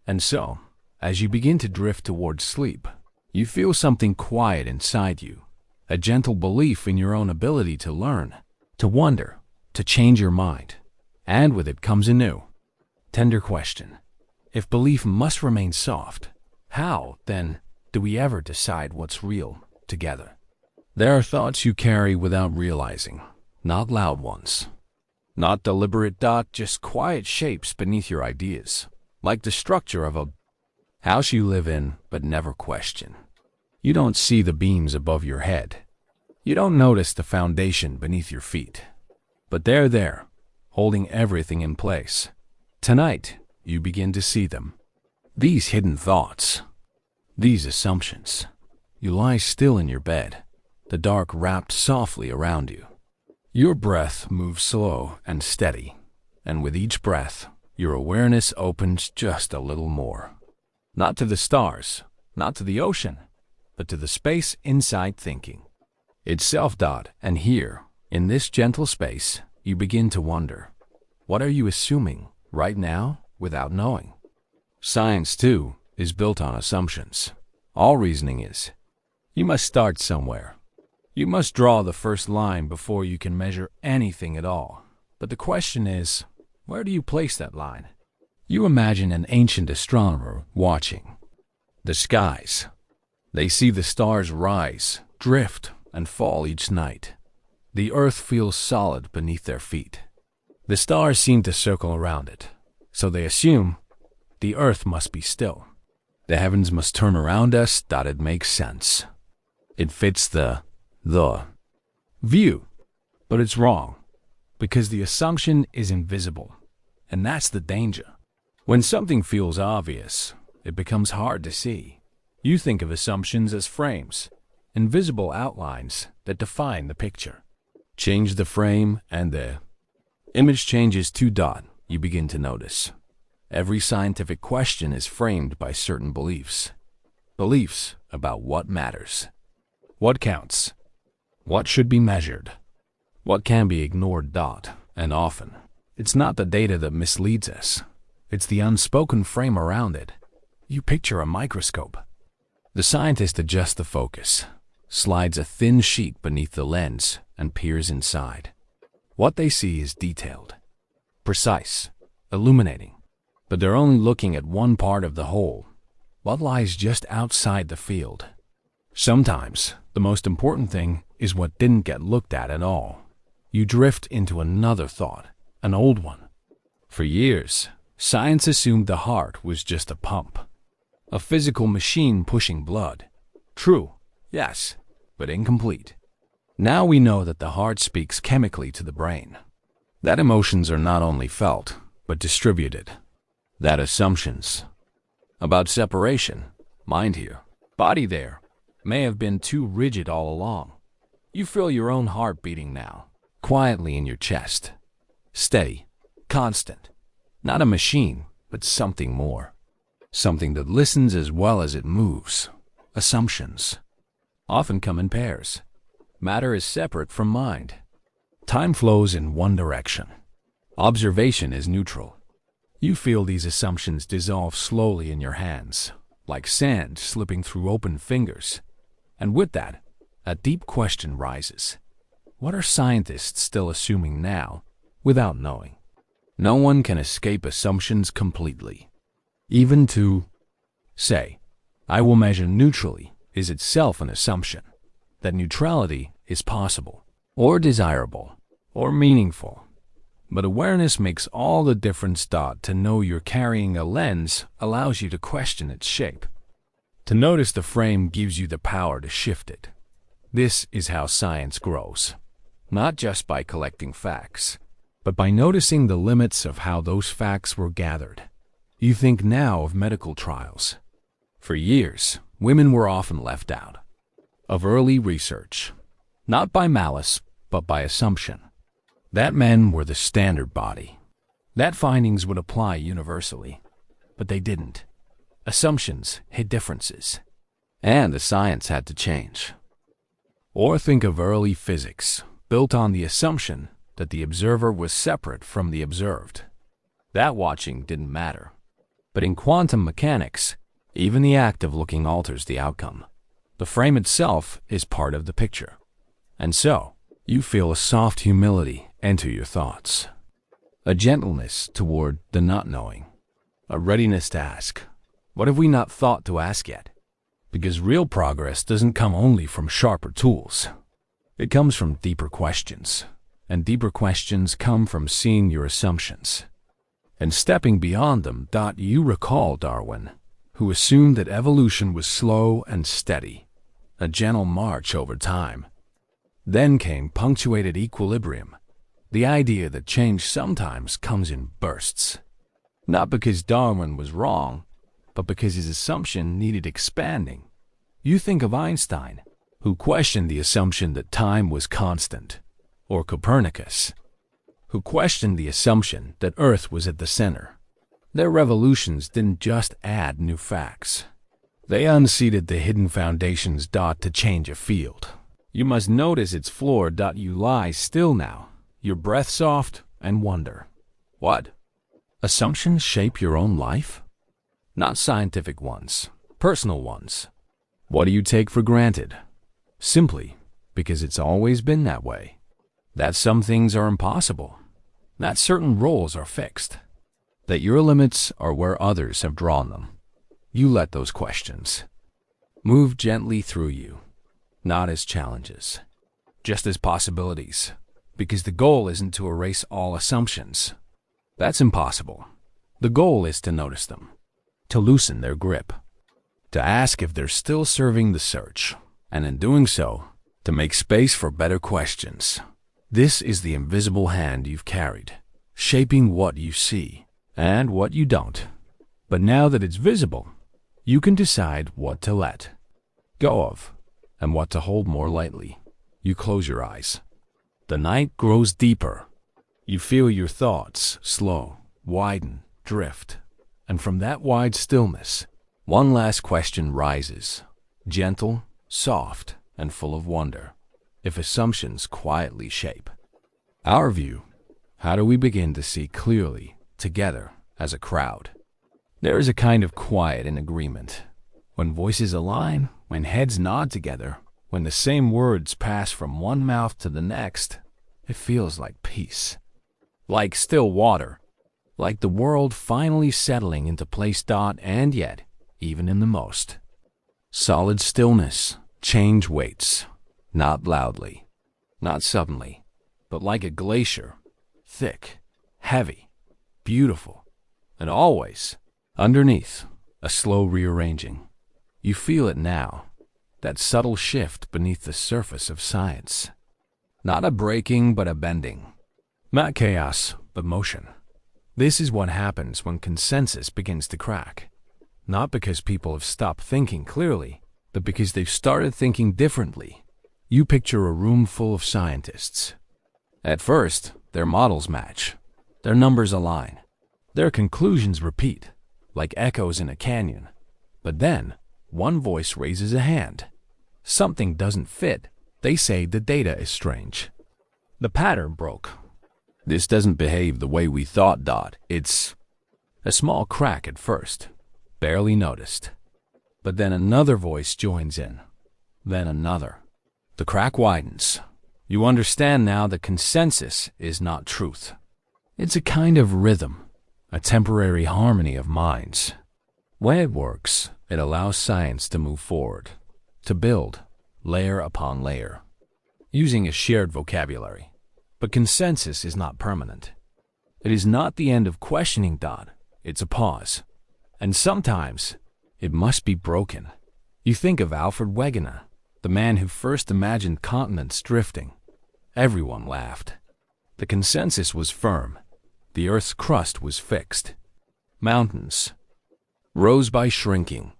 And so, as you begin to drift towards sleep, you feel something quiet inside you, a gentle belief in your own ability to learn, to wonder, to change your mind. And with it comes a new, tender question. If belief must remain soft, how, then, do we ever decide what's real together? There are thoughts you carry without realizing, not loud ones. Not deliberate. Just quiet shapes beneath your ideas, like the structure of a house you live in but never question. You don't see the beams above your head. You don't notice the foundation beneath your feet. But they're there, holding everything in place. Tonight, you begin to see them. These hidden thoughts, these assumptions. You lie still in your bed, the dark wrapped softly around you. Your breath moves slow and steady, and with each breath, your awareness opens just a little more. Not to the stars, not to the ocean, but to the space inside thinking itself. And here, in this gentle space, you begin to wonder, what are you assuming right now without knowing? Science, too, is built on assumptions. All reasoning is. You must start somewhere. You must draw the first line before you can measure anything at all. But the question is, where do you place that line? You imagine an ancient astronomer watching the skies. They see the stars rise, drift, and fall each night. The earth feels solid beneath their feet. The stars seem to circle around it, so they assume the earth must be still. The heavens must turn around us. It makes sense. It fits the view. But it's wrong, because the assumption is invisible, and that's the danger. When something feels obvious, it becomes hard to see. You think of assumptions as frames, invisible outlines that define the picture. Change the frame and the image changes too. You begin to notice. Every scientific question is framed by certain beliefs. Beliefs about what matters, what counts, what should be measured, what can be ignored. And often, it's not the data that misleads us. It's the unspoken frame around it. You picture a microscope. The scientist adjusts the focus, slides a thin sheet beneath the lens, and peers inside. What they see is detailed, precise, illuminating, but they're only looking at one part of the whole, what lies just outside the field. Sometimes, the most important thing is what didn't get looked at all. You drift into another thought, an old one. For years, science assumed the heart was just a pump, a physical machine pushing blood. True, yes, but incomplete. Now we know that the heart speaks chemically to the brain, that emotions are not only felt, but distributed, that assumptions about separation, mind here, body there, may have been too rigid all along. You feel your own heart beating now, quietly in your chest, steady, constant, not a machine, but something more, something that listens as well as it moves. Assumptions often come in pairs. Matter is separate from mind. Time flows in one direction. Observation is neutral. You feel these assumptions dissolve slowly in your hands, like sand slipping through open fingers. And with that, a deep question rises. What are scientists still assuming now, without knowing? No one can escape assumptions completely. Even to say, I will measure neutrally, is itself an assumption. That neutrality is possible, or desirable, or meaningful. But awareness makes all the difference. To know you're carrying a lens allows you to question its shape. To notice the frame gives you the power to shift it. This is how science grows, not just by collecting facts, but by noticing the limits of how those facts were gathered. You think now of medical trials. For years, women were often left out of early research, not by malice, but by assumption, that men were the standard body, that findings would apply universally, but they didn't. Assumptions hid differences, and the science had to change. Or think of early physics, built on the assumption that the observer was separate from the observed. That watching didn't matter. But in quantum mechanics, even the act of looking alters the outcome. The frame itself is part of the picture. And so, you feel a soft humility enter your thoughts, a gentleness toward the not knowing, a readiness to ask, what have we not thought to ask yet? Because real progress doesn't come only from sharper tools. It comes from deeper questions, and deeper questions come from seeing your assumptions and stepping beyond them. You recall Darwin, who assumed that evolution was slow and steady, a gentle march over time. Then came punctuated equilibrium, the idea that change sometimes comes in bursts. Not because Darwin was wrong, but because his assumption needed expanding. You think of Einstein, who questioned the assumption that time was constant, or Copernicus, who questioned the assumption that Earth was at the center. Their revolutions didn't just add new facts. They unseated the hidden foundations. To change a field, you must notice its floor. You lie still now, your breath soft, and wonder. What? Assumptions shape your own life? Not scientific ones, personal ones. What do you take for granted? Simply because it's always been that way. That some things are impossible. That certain roles are fixed. That your limits are where others have drawn them. You let those questions move gently through you, not as challenges, just as possibilities, because the goal isn't to erase all assumptions. That's impossible. The goal is to notice them, to loosen their grip, to ask if they're still serving the search, and in doing so, to make space for better questions. This is the invisible hand you've carried, shaping what you see and what you don't. But now that it's visible, you can decide what to let go of and what to hold more lightly. You close your eyes. The night grows deeper. You feel your thoughts slow, widen, drift. And from that wide stillness, one last question rises, gentle, soft, and full of wonder. If assumptions quietly shape our view, how do we begin to see clearly together as a crowd? There is a kind of quiet in agreement. When voices align, when heads nod together, when the same words pass from one mouth to the next, it feels like peace. Like still water. Like the world finally settling into place. And yet, even in the most solid stillness, change waits. Not loudly, not suddenly, but like a glacier. Thick, heavy, beautiful, and always, underneath, a slow rearranging. You feel it now, that subtle shift beneath the surface of science. Not a breaking, but a bending. Not chaos, but motion. This is what happens when consensus begins to crack. Not because people have stopped thinking clearly, but because they've started thinking differently. You picture a room full of scientists. At first, their models match. Their numbers align. Their conclusions repeat, like echoes in a canyon. But then, one voice raises a hand. Something doesn't fit. They say the data is strange. The pattern broke. This doesn't behave the way we thought. It's a small crack at first, barely noticed. But then another voice joins in. Then another. The crack widens. You understand now that consensus is not truth. It's a kind of rhythm, a temporary harmony of minds. When it works, it allows science to move forward, to build, layer upon layer, using a shared vocabulary. But consensus is not permanent. It is not the end of questioning. It's a pause. And sometimes, it must be broken. You think of Alfred Wegener, the man who first imagined continents drifting. Everyone laughed. The consensus was firm. The Earth's crust was fixed. Mountains rose by shrinking.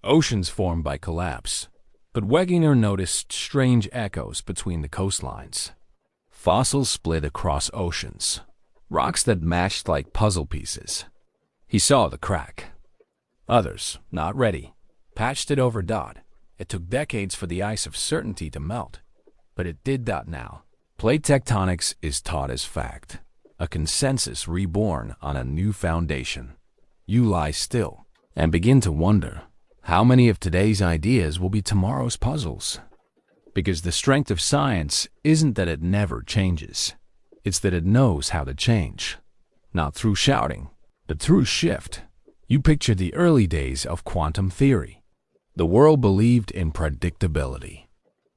Oceans formed by collapse. But Wegener noticed strange echoes between the coastlines. Fossils split across oceans. Rocks that matched like puzzle pieces. He saw the crack. Others, not ready, patched it over. It took decades for the ice of certainty to melt. But it did now. Plate tectonics is taught as fact. A consensus reborn on a new foundation. You lie still and begin to wonder how many of today's ideas will be tomorrow's puzzles. Because the strength of science isn't that it never changes. It's that it knows how to change. Not through shouting, but through shift. You picture the early days of quantum theory. The world believed in predictability.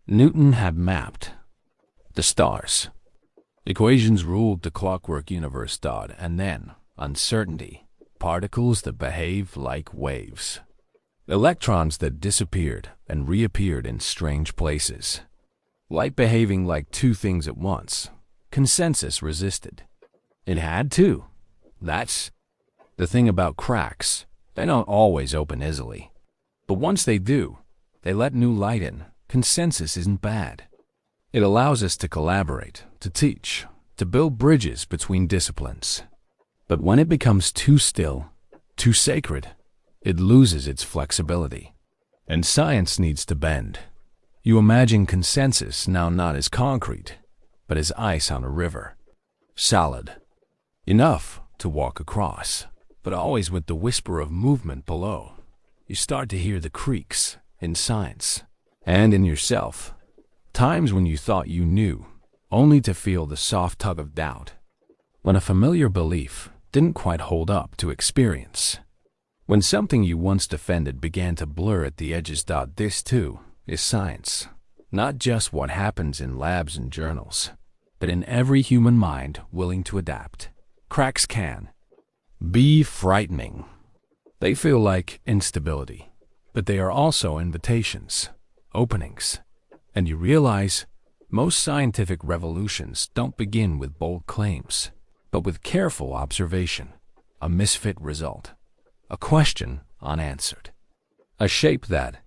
Newton had mapped the stars. Equations ruled the clockwork universe. And then, uncertainty. Particles that behave like waves. Electrons that disappeared and reappeared in strange places. Light behaving like two things at once. Consensus resisted. It had to. That's the thing about cracks. They don't always open easily. But once they do, they let new light in. Consensus isn't bad. It allows us to collaborate, to teach, to build bridges between disciplines. But when it becomes too still, too sacred, it loses its flexibility. And science needs to bend. You imagine consensus now not as concrete, but as ice on a river. Solid. Enough to walk across, but always with the whisper of movement below. You start to hear the creaks in science and in yourself. Times when you thought you knew, only to feel the soft tug of doubt. When a familiar belief didn't quite hold up to experience. When something you once defended began to blur at the edges. This, too, is science. Not just what happens in labs and journals, but in every human mind willing to adapt. Cracks can be frightening. They feel like instability, but they are also invitations, openings. And you realize most scientific revolutions don't begin with bold claims, but with careful observation, a misfit result, a question unanswered, a shape that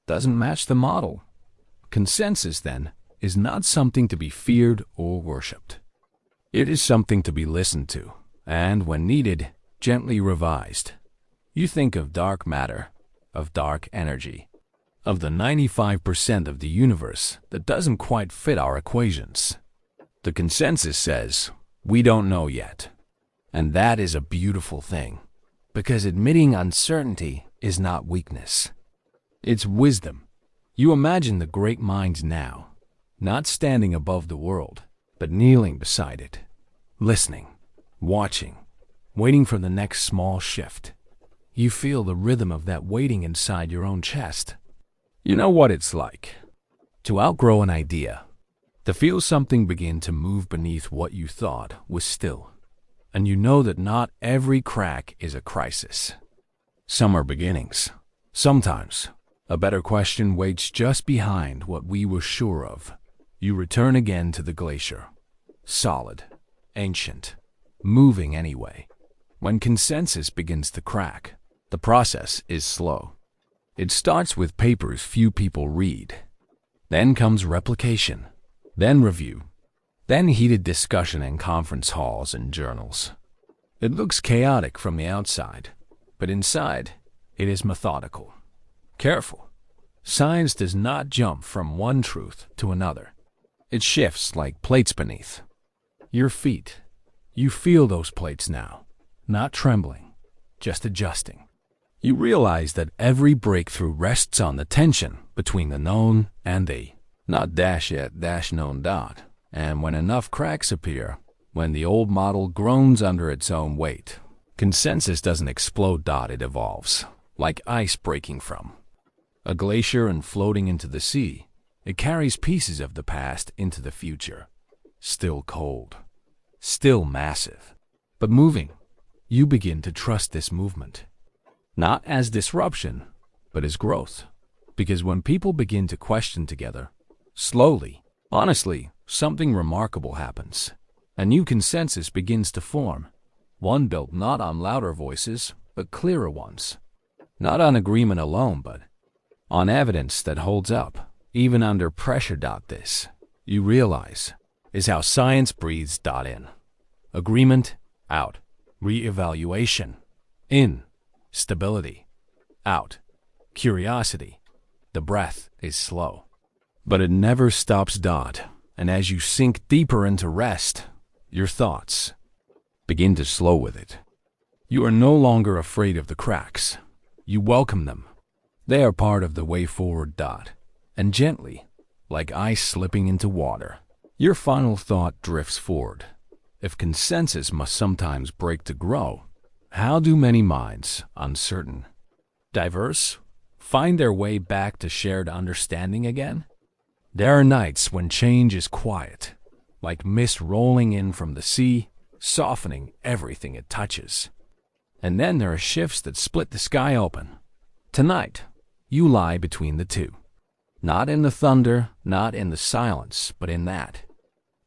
doesn't match the model. Consensus, then, is not something to be feared or worshipped. It is something to be listened to, and when needed, gently revised. You think of dark matter, of dark energy, of the 95% of the universe that doesn't quite fit our equations. The consensus says, we don't know yet. And that is a beautiful thing. Because admitting uncertainty is not weakness. It's wisdom. You imagine the great minds now, not standing above the world, but kneeling beside it, listening, watching, waiting for the next small shift. You feel the rhythm of that waiting inside your own chest. You know what it's like to outgrow an idea, to feel something begin to move beneath what you thought was still. And you know that not every crack is a crisis. Some are beginnings. Sometimes, a better question waits just behind what we were sure of. You return again to the glacier. Solid, ancient, moving anyway. When consensus begins to crack, the process is slow. It starts with papers few people read. Then comes replication, then review, then heated discussion in conference halls and journals. It looks chaotic from the outside, but inside, it is methodical. Careful. Science does not jump from one truth to another. It shifts like plates beneath your feet. You feel those plates now, not trembling, just adjusting. You realize that every breakthrough rests on the tension between the known and the not dash yet dash known dot. And when enough cracks appear, when the old model groans under its own weight, consensus doesn't explode dot, it evolves, like ice breaking from a glacier and floating into the sea. It carries pieces of the past into the future. Still cold, still massive, but moving. You begin to trust this movement. Not as disruption, but as growth. Because when people begin to question together, slowly, honestly, something remarkable happens. A new consensus begins to form. One built not on louder voices, but clearer ones. Not on agreement alone, but on evidence that holds up, even under pressure. This, you realize, is how science breathes. In. Agreement, out. Re-evaluation, in. Stability, out. Curiosity, the breath is slow. But it never stops. And as you sink deeper into rest, your thoughts begin to slow with it. You are no longer afraid of the cracks. You welcome them. They are part of the way forward. And gently, like ice slipping into water, your final thought drifts forward. If consensus must sometimes break to grow, how do many minds, uncertain, diverse, find their way back to shared understanding again? There are nights when change is quiet, like mist rolling in from the sea, softening everything it touches. And then there are shifts that split the sky open. Tonight, you lie between the two. Not in the thunder, not in the silence, but in that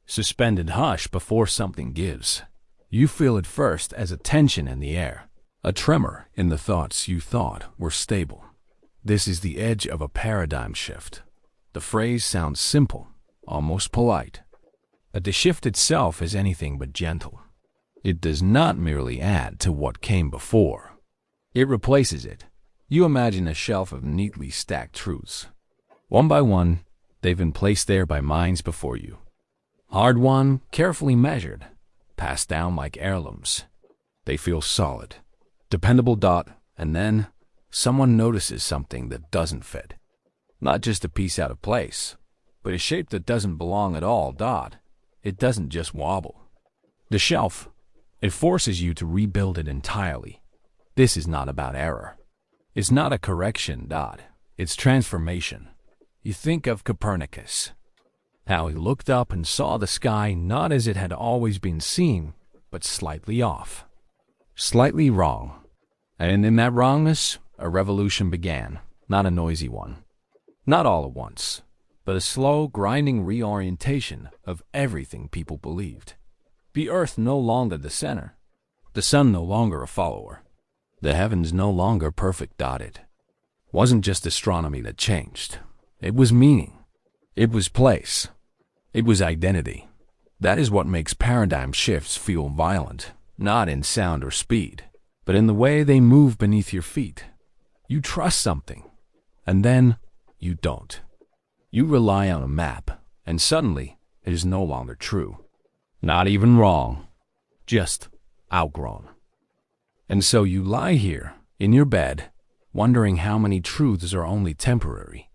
suspended hush before something gives. You feel it first as a tension in the air, a tremor in the thoughts you thought were stable. This is the edge of a paradigm shift. The phrase sounds simple, almost polite. But the shift itself is anything but gentle. It does not merely add to what came before. It replaces it. You imagine a shelf of neatly stacked truths. One by one, they've been placed there by minds before you. Hard-won, carefully measured, passed down like heirlooms. They feel solid, dependable. And then, someone notices something that doesn't fit. Not just a piece out of place, but a shape that doesn't belong at all. It doesn't just wobble. The shelf, it forces you to rebuild it entirely. This is not about error. It's not a correction. It's transformation. You think of Copernicus, how he looked up and saw the sky not as it had always been seen, but slightly off, slightly wrong. And in that wrongness, a revolution began, not a noisy one. Not all at once, but a slow, grinding reorientation of everything people believed. The earth no longer the center, the sun no longer a follower, the heavens no longer perfect. It wasn't just astronomy that changed. It was meaning. It was place. It was identity. That is what makes paradigm shifts feel violent, not in sound or speed, but in the way they move beneath your feet. You trust something, and then you don't. You rely on a map, and suddenly it is no longer true. Not even wrong, just outgrown. And so you lie here, in your bed, wondering how many truths are only temporary.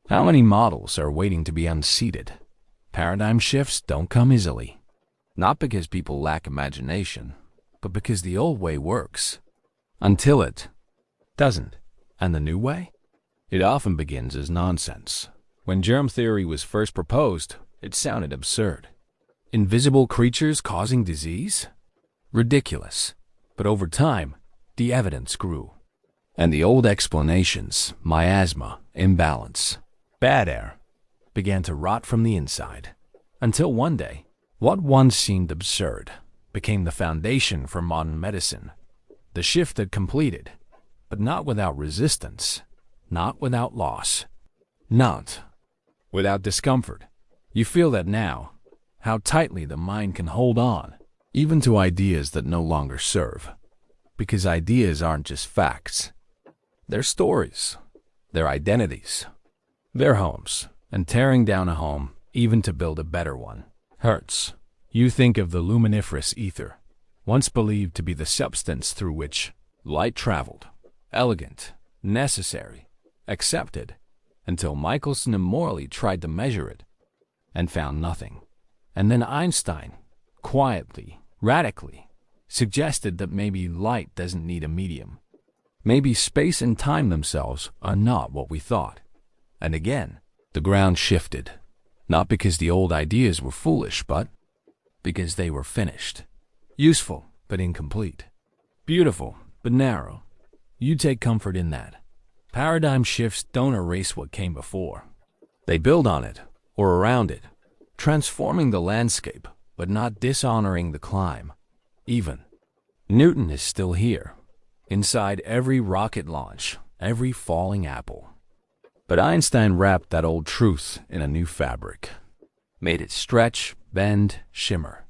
How many models are waiting to be unseated? Paradigm shifts don't come easily. Not because people lack imagination, but because the old way works. Until it doesn't. And the new way? It often begins as nonsense. When germ theory was first proposed, it sounded absurd. Invisible creatures causing disease? Ridiculous. But over time, the evidence grew. And the old explanations, miasma, imbalance, bad air, began to rot from the inside. Until one day, what once seemed absurd became the foundation for modern medicine. The shift had completed, but not without resistance, not without loss, not without discomfort. You feel that now, how tightly the mind can hold on, even to ideas that no longer serve. Because ideas aren't just facts. They're stories, they're identities, they're homes. And tearing down a home, even to build a better one, hurts. You think of the luminiferous ether, once believed to be the substance through which light traveled. Elegant, necessary, accepted, until Michelson and Morley tried to measure it and found nothing. And then Einstein, quietly, radically, suggested that maybe light doesn't need a medium. Maybe space and time themselves are not what we thought. And again, the ground shifted, not because the old ideas were foolish, but because they were finished. Useful, but incomplete. Beautiful, but narrow. You take comfort in that. Paradigm shifts don't erase what came before. They build on it, or around it, transforming the landscape, but not dishonoring the climb. Even Newton is still here, inside every rocket launch, every falling apple. But Einstein wrapped that old truth in a new fabric, made it stretch, bend, shimmer.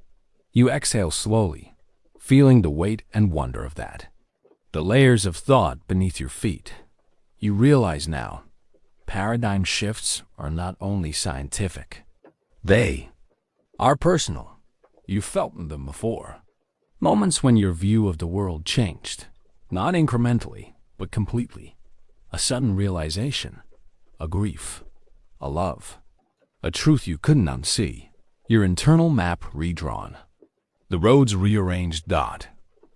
You exhale slowly, feeling the weight and wonder of that. The layers of thought beneath your feet. You realize now, paradigm shifts are not only scientific. They are personal. You felt them before. Moments when your view of the world changed, not incrementally, but completely. A sudden realization. A grief, a love, a truth you couldn't unsee, your internal map redrawn. The roads rearranged.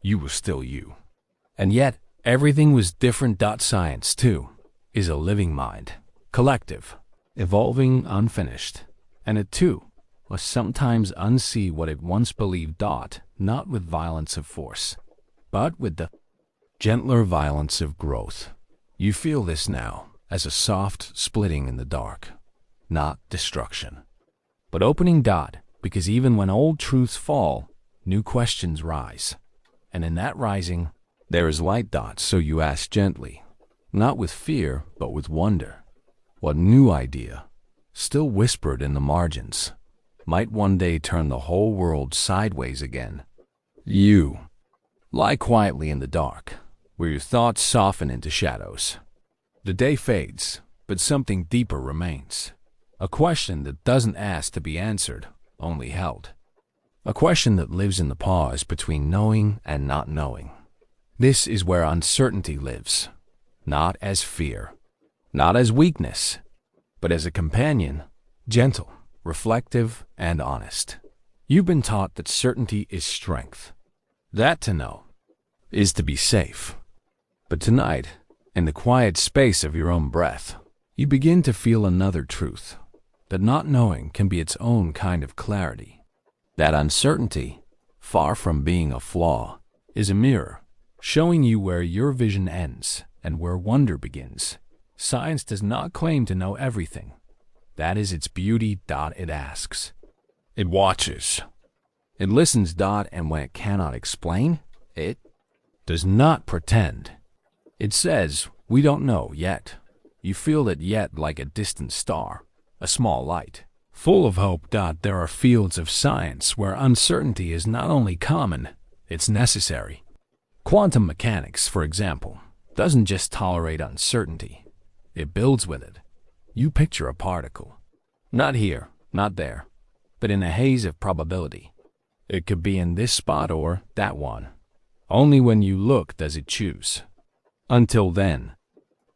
You were still you. And yet, everything was different. Science, too, is a living mind, collective, evolving, unfinished. And it, too, must sometimes unsee what it once believed. Not with violence of force, but with the gentler violence of growth. You feel this now. As a soft splitting in the dark, not destruction, but opening. Because even when old truths fall, new questions rise. And in that rising, there is light. So you ask gently, not with fear, but with wonder, what new idea, still whispered in the margins, might one day turn the whole world sideways again. You lie quietly in the dark, where your thoughts soften into shadows. The day fades, but something deeper remains. A question that doesn't ask to be answered, only held. A question that lives in the pause between knowing and not knowing. This is where uncertainty lives, not as fear, not as weakness, but as a companion, gentle, reflective, and honest. You've been taught that certainty is strength. That to know is to be safe. But tonight, in the quiet space of your own breath, you begin to feel another truth, that not knowing can be its own kind of clarity. That uncertainty, far from being a flaw, is a mirror, showing you where your vision ends and where wonder begins. Science does not claim to know everything. That is its beauty. It asks. It watches. It listens. And when it cannot explain, it does not pretend. It says, we don't know yet. You feel that yet like a distant star, a small light, full of hope. There are fields of science where uncertainty is not only common, it's necessary. Quantum mechanics, for example, doesn't just tolerate uncertainty. It builds with it. You picture a particle. Not here, not there, but in a haze of probability. It could be in this spot or that one. Only when you look does it choose. Until then,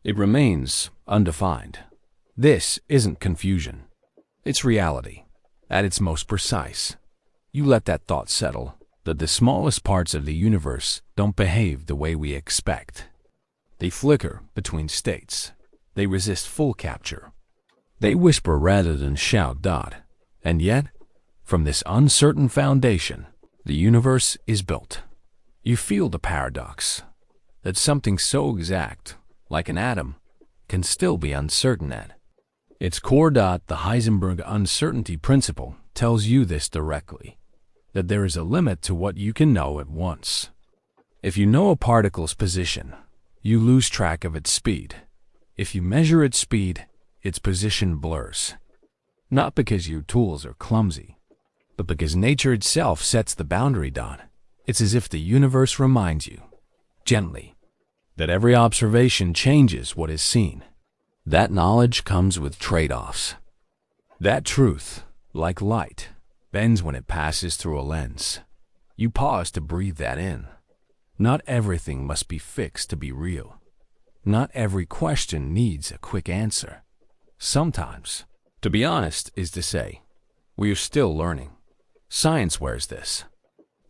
it remains undefined. This isn't confusion. It's reality, at its most precise. You let that thought settle, that the smallest parts of the universe don't behave the way we expect. They flicker between states. They resist full capture. They whisper rather than shout. And yet, from this uncertain foundation, the universe is built. You feel the paradox, that something so exact, like an atom, can still be uncertain at its core. The Heisenberg uncertainty principle tells you this directly, that there is a limit to what you can know at once. If you know a particle's position, you lose track of its speed. If you measure its speed, its position blurs. Not because your tools are clumsy, but because nature itself sets the boundary. It's as if the universe reminds you, gently, that every observation changes what is seen. That knowledge comes with trade-offs. That truth, like light, bends when it passes through a lens. You pause to breathe that in. Not everything must be fixed to be real. Not every question needs a quick answer. Sometimes, to be honest is to say, we are still learning. Science wears this.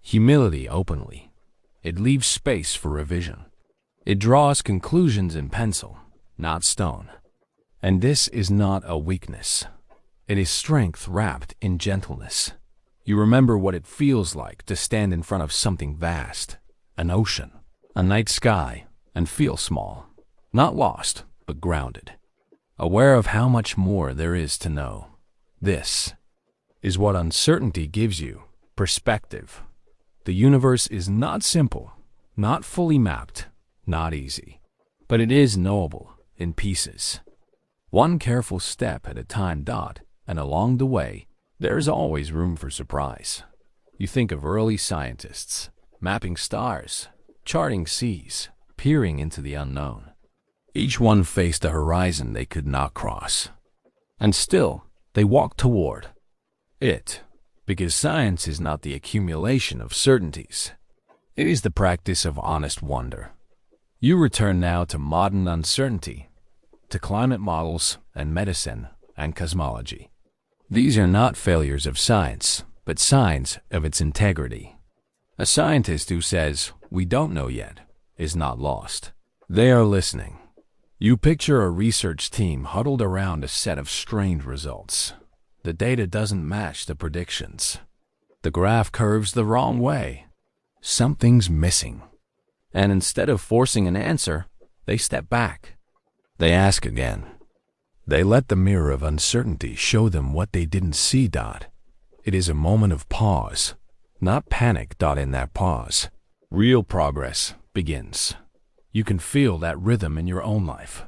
Humility openly. It leaves space for revision. It draws conclusions in pencil, not stone. And this is not a weakness. It is strength wrapped in gentleness. You remember what it feels like to stand in front of something vast, an ocean, a night sky, and feel small. Not lost, but grounded. Aware of how much more there is to know. This is what uncertainty gives you, perspective. The universe is not simple, not fully mapped, not easy. But it is knowable in pieces. One careful step at a time. And along the way, there's always room for surprise. You think of early scientists, mapping stars, charting seas, peering into the unknown. Each one faced a horizon they could not cross. And still, they walked toward it, because science is not the accumulation of certainties. It is the practice of honest wonder. You return now to modern uncertainty, to climate models and medicine and cosmology. These are not failures of science, but signs of its integrity. A scientist who says, "We don't know yet," is not lost. They are listening. You picture a research team huddled around a set of strange results. The data doesn't match the predictions. The graph curves the wrong way. Something's missing. And instead of forcing an answer, they step back. They ask again. They let the mirror of uncertainty show them what they didn't see. It is a moment of pause, not panic. In that pause, real progress begins. You can feel that rhythm in your own life.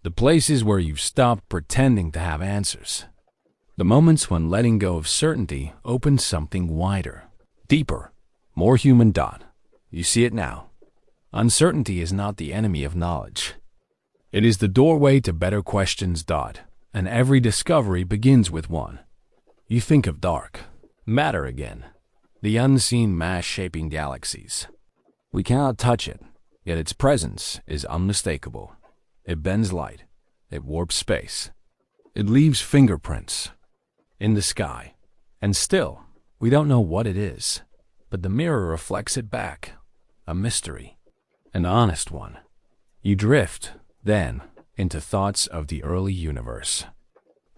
The places where you've stopped pretending to have answers. The moments when letting go of certainty opens something wider, deeper, more human. You see it now. Uncertainty is not the enemy of knowledge. It is the doorway to better questions. And every discovery begins with one. You think of dark matter again, the unseen mass shaping galaxies. We cannot touch it, yet its presence is unmistakable. It bends light. It warps space. It leaves fingerprints in the sky. And still, we don't know what it is. But the mirror reflects it back. A mystery. An honest one. You drift, then, into thoughts of the early universe.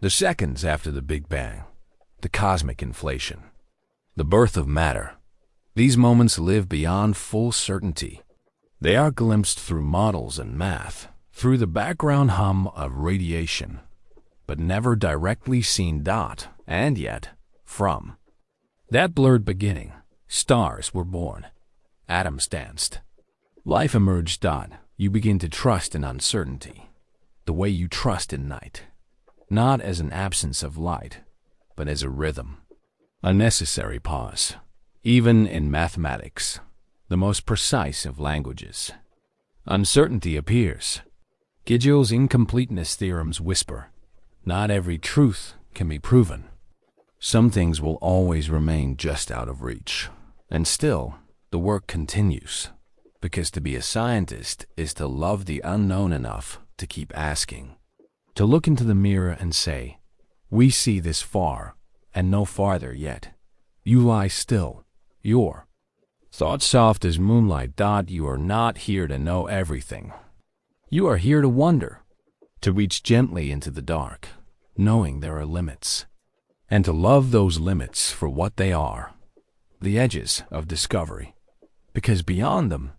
The seconds after the Big Bang. The cosmic inflation. The birth of matter. These moments live beyond full certainty. They are glimpsed through models and math, through the background hum of radiation, but never directly seen. And yet, from that blurred beginning, stars were born, atoms danced, life emerged. You begin to trust in uncertainty, the way you trust in night, not as an absence of light, but as a rhythm, a necessary pause. Even in mathematics, the most precise of languages, uncertainty appears. Gödel's incompleteness theorems whisper, not every truth can be proven. Some things will always remain just out of reach. And still, the work continues. Because to be a scientist is to love the unknown enough to keep asking. To look into the mirror and say, we see this far and no farther yet. You lie still. Your thoughts soft as moonlight. You are not here to know everything. You are here to wonder, to reach gently into the dark, knowing there are limits, and to love those limits for what they are, the edges of discovery, because beyond them,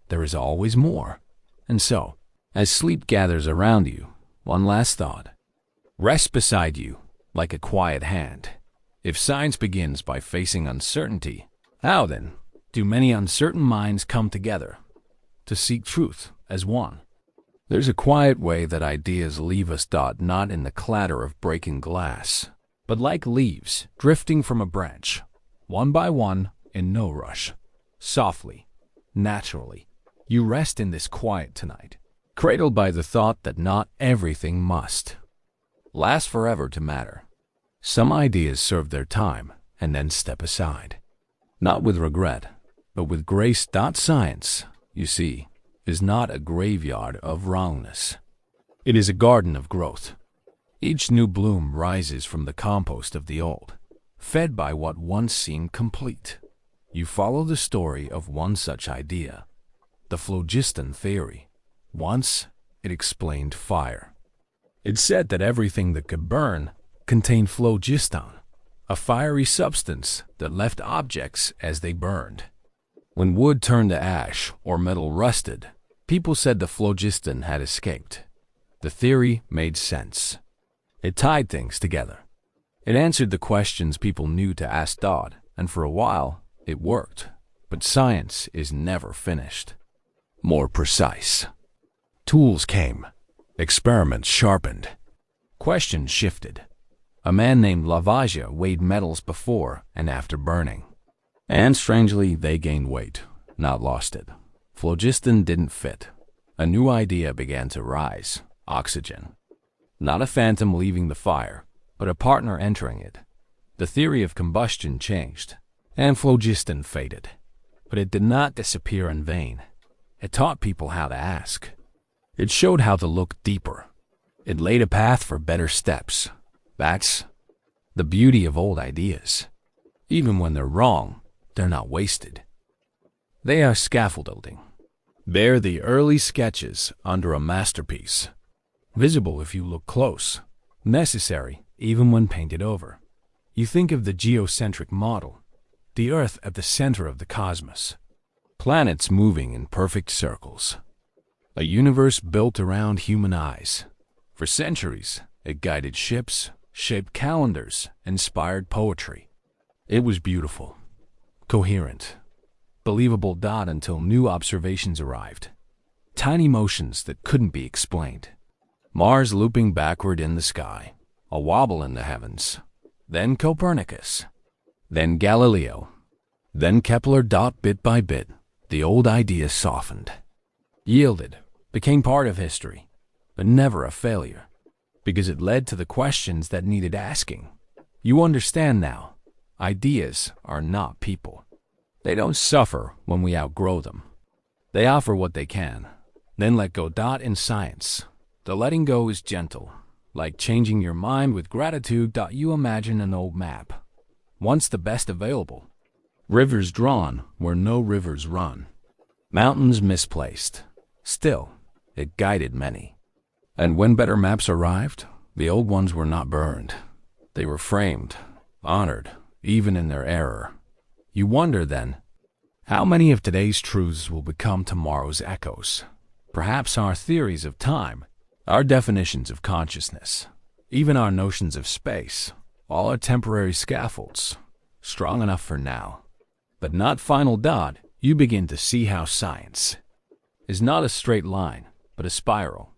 there is always more. And so, as sleep gathers around you, one last thought. Rest beside you like a quiet hand. If science begins by facing uncertainty, how then do many uncertain minds come together to seek truth as one? There's a quiet way that ideas leave us, not in the clatter of breaking glass, but like leaves drifting from a branch, one by one, in no rush, softly, naturally. You rest in this quiet tonight, cradled by the thought that not everything must last forever to matter. Some ideas serve their time and then step aside, not with regret, but with grace. Science, you see, is not a graveyard of wrongness. It is a garden of growth. Each new bloom rises from the compost of the old, fed by what once seemed complete. You follow the story of one such idea, the phlogiston theory. Once, it explained fire. It said that everything that could burn contained phlogiston, a fiery substance that left objects as they burned. When wood turned to ash or metal rusted, people said the phlogiston had escaped. The theory made sense. It tied things together. It answered the questions people knew to ask, and for a while, it worked. But science is never finished. More precise. Tools came. Experiments sharpened. Questions shifted. A man named Lavoisier weighed metals before and after burning. And strangely, they gained weight, not lost it. Phlogiston didn't fit. A new idea began to rise: oxygen. Not a phantom leaving the fire, but a partner entering it. The theory of combustion changed, and phlogiston faded. But it did not disappear in vain. It taught people how to ask. It showed how to look deeper. It laid a path for better steps. That's the beauty of old ideas. Even when they're wrong, they're not wasted. They are scaffolding. They're the early sketches under a masterpiece. Visible if you look close. Necessary even when painted over. You think of the geocentric model, the Earth at the center of the cosmos. Planets moving in perfect circles. A universe built around human eyes. For centuries, it guided ships, shaped calendars, inspired poetry. It was beautiful, coherent, believable. Until new observations arrived. Tiny motions that couldn't be explained. Mars looping backward in the sky, a wobble in the heavens. Then Copernicus. Then Galileo. Then Kepler. Bit by bit, the old idea softened, yielded, became part of history, but never a failure, because it led to the questions that needed asking. You understand now, ideas are not people. They don't suffer when we outgrow them. They offer what they can, then let go. In science, the letting go is gentle, like changing your mind with gratitude. You imagine an old map, once the best available. Rivers drawn where no rivers run. Mountains misplaced. Still, it guided many. And when better maps arrived, the old ones were not burned. They were framed, honored, even in their error. You wonder then, how many of today's truths will become tomorrow's echoes? Perhaps our theories of time, our definitions of consciousness, even our notions of space, all are temporary scaffolds, strong enough for now, but not final. You begin to see how science is not a straight line, but a spiral.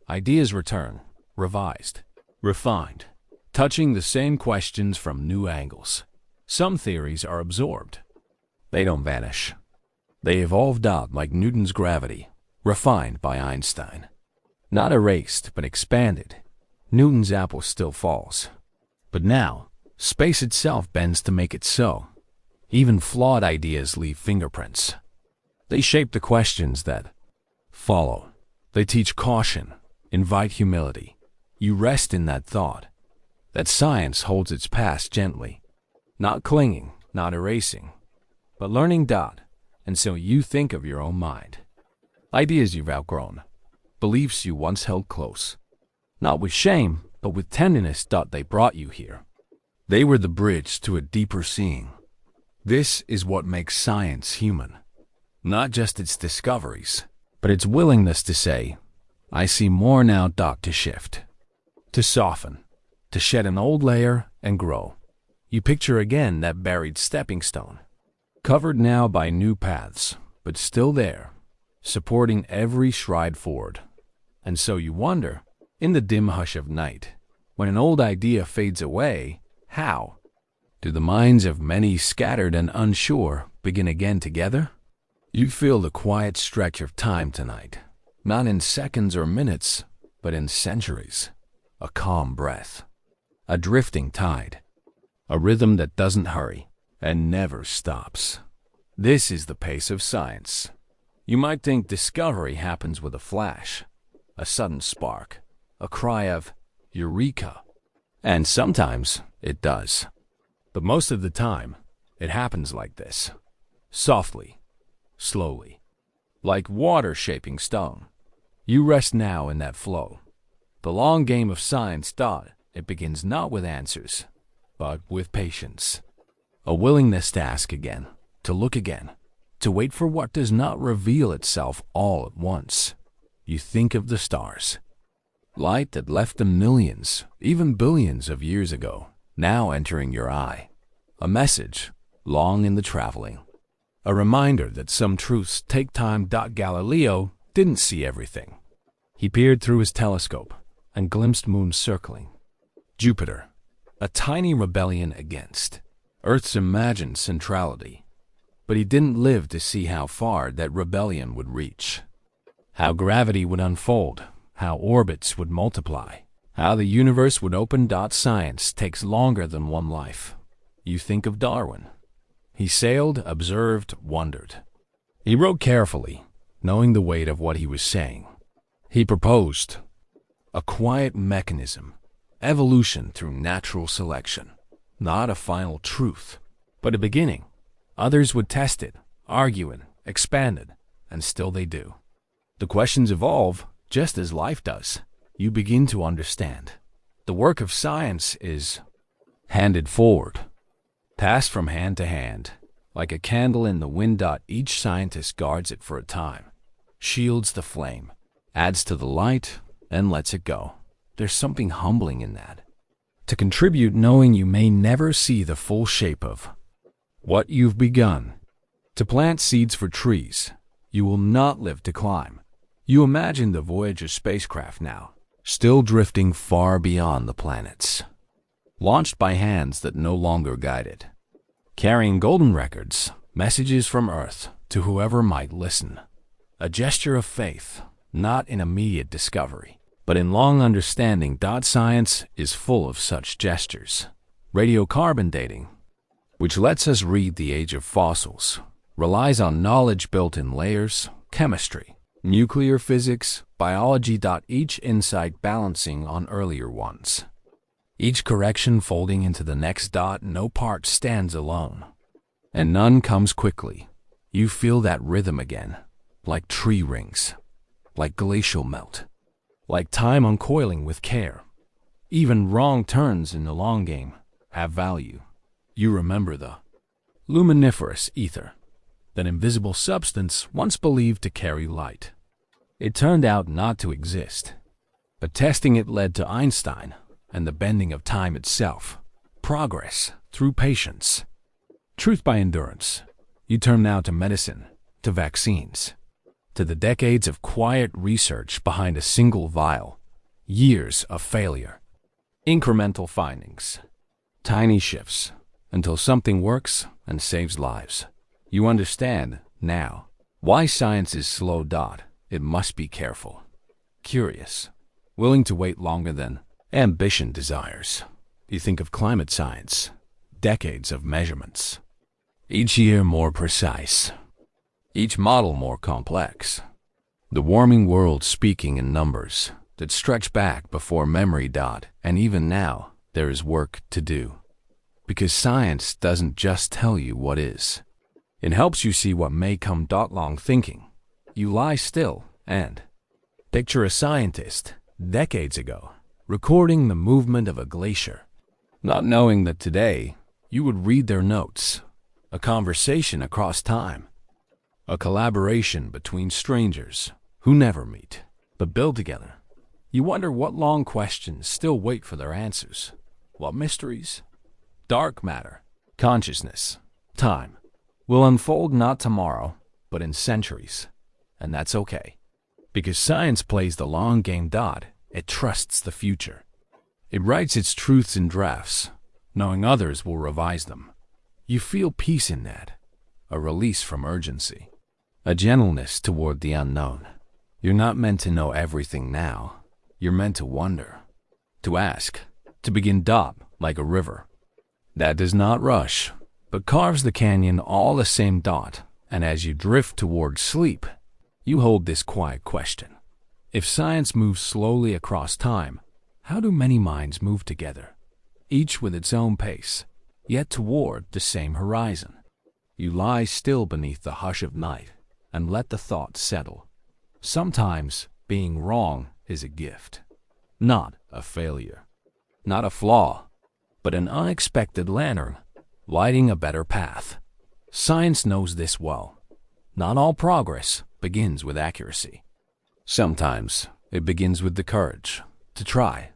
Ideas return, revised, refined, touching the same questions from new angles. Some theories are absorbed. They don't vanish. They evolved out like Newton's gravity, refined by Einstein. Not erased, but expanded. Newton's apple still falls. But now, space itself bends to make it so. Even flawed ideas leave fingerprints. They shape the questions that follow. They teach caution, invite humility. You rest in that thought, that science holds its past gently, not clinging, not erasing, but learning. And so you think of your own mind. Ideas you've outgrown, beliefs you once held close. Not with shame, but with tenderness. They brought you here. They were the bridge to a deeper seeing. This is what makes science human. Not just its discoveries, but its willingness to say, I see more now. To shift, to soften, to shed an old layer and grow. You picture again that buried stepping stone, covered now by new paths, but still there, supporting every stride forward. And so you wonder, in the dim hush of night, when an old idea fades away, how do the minds of many scattered and unsure begin again together? You feel the quiet stretch of time tonight, not in seconds or minutes, but in centuries. A calm breath, a drifting tide, a rhythm that doesn't hurry and never stops. This is the pace of science. You might think discovery happens with a flash, a sudden spark, a cry of eureka. And sometimes it does. But most of the time, it happens like this. Softly, slowly, like water shaping stone. You rest now in that flow. The long game of science. It begins not with answers, but with patience. A willingness to ask again, to look again, to wait for what does not reveal itself all at once. You think of the stars. Light that left them millions, even billions of years ago, now entering your eye. A message, long in the traveling. A reminder that some truths take time. Galileo didn't see everything. He peered through his telescope and glimpsed moons circling. Jupiter, a tiny rebellion against Earth's imagined centrality. But he didn't live to see how far that rebellion would reach. How gravity would unfold, how orbits would multiply, how the universe would open. Science takes longer than one life. You think of Darwin. He sailed, observed, wondered. He wrote carefully, knowing the weight of what he was saying. He proposed a quiet mechanism, evolution through natural selection, not a final truth, but a beginning. Others would test it, argue it, expand it, and still they do. The questions evolve just as life does. You begin to understand. The work of science is handed forward, passed from hand to hand, like a candle in the wind. Each scientist guards it for a time, shields the flame, adds to the light, and lets it go. There's something humbling in that. To contribute knowing you may never see the full shape of what you've begun. To plant seeds for trees you will not live to climb. You imagine the Voyager spacecraft now, still drifting far beyond the planets, launched by hands that no longer guide it, carrying golden records, messages from Earth to whoever might listen. A gesture of faith, not in immediate discovery, but in long understanding. Science is full of such gestures. Radiocarbon dating, which lets us read the age of fossils, relies on knowledge built in layers. Chemistry, nuclear physics, biology. Each insight balancing on earlier ones. Each correction folding into the next. No part stands alone, and none comes quickly. You feel that rhythm again, like tree rings, like glacial melt, like time uncoiling with care. Even wrong turns in the long game have value. You remember the luminiferous ether, that invisible substance once believed to carry light. It turned out not to exist, but testing it led to Einstein and the bending of time itself. Progress through patience. Truth by endurance. You turn now to medicine, to vaccines, to the decades of quiet research behind a single vial, years of failure, incremental findings, tiny shifts, until something works and saves lives. You understand, now, why science is slow. It must be careful, curious, willing to wait longer than ambition desires. You think of climate science, decades of measurements, Each year more precise. Each model more complex. The warming world speaking in numbers that stretch back before memory. And even now, there is work to do. Because science doesn't just tell you what is. It helps you see what may come. Long thinking. You lie still and picture a scientist decades ago recording the movement of a glacier, not knowing that today you would read their notes, a conversation across time, a collaboration between strangers who never meet but build together. You wonder what long questions still wait for their answers, what mysteries, dark matter, consciousness, time will unfold not tomorrow but in centuries. And that's okay, because science plays the long game. It trusts the future. It writes its truths in drafts, knowing others will revise them. You feel peace in that, a release from urgency, a gentleness toward the unknown. You're not meant to know everything now. You're meant to wonder, to ask, to begin. Like a river that does not rush, but carves the canyon all the same. And as you drift toward sleep, you hold this quiet question. If science moves slowly across time, how do many minds move together, each with its own pace, yet toward the same horizon? You lie still beneath the hush of night and let the thought settle. Sometimes being wrong is a gift, not a failure, not a flaw, but an unexpected lantern lighting a better path. Science knows this well. Not all progress begins with accuracy. Sometimes it begins with the courage to try,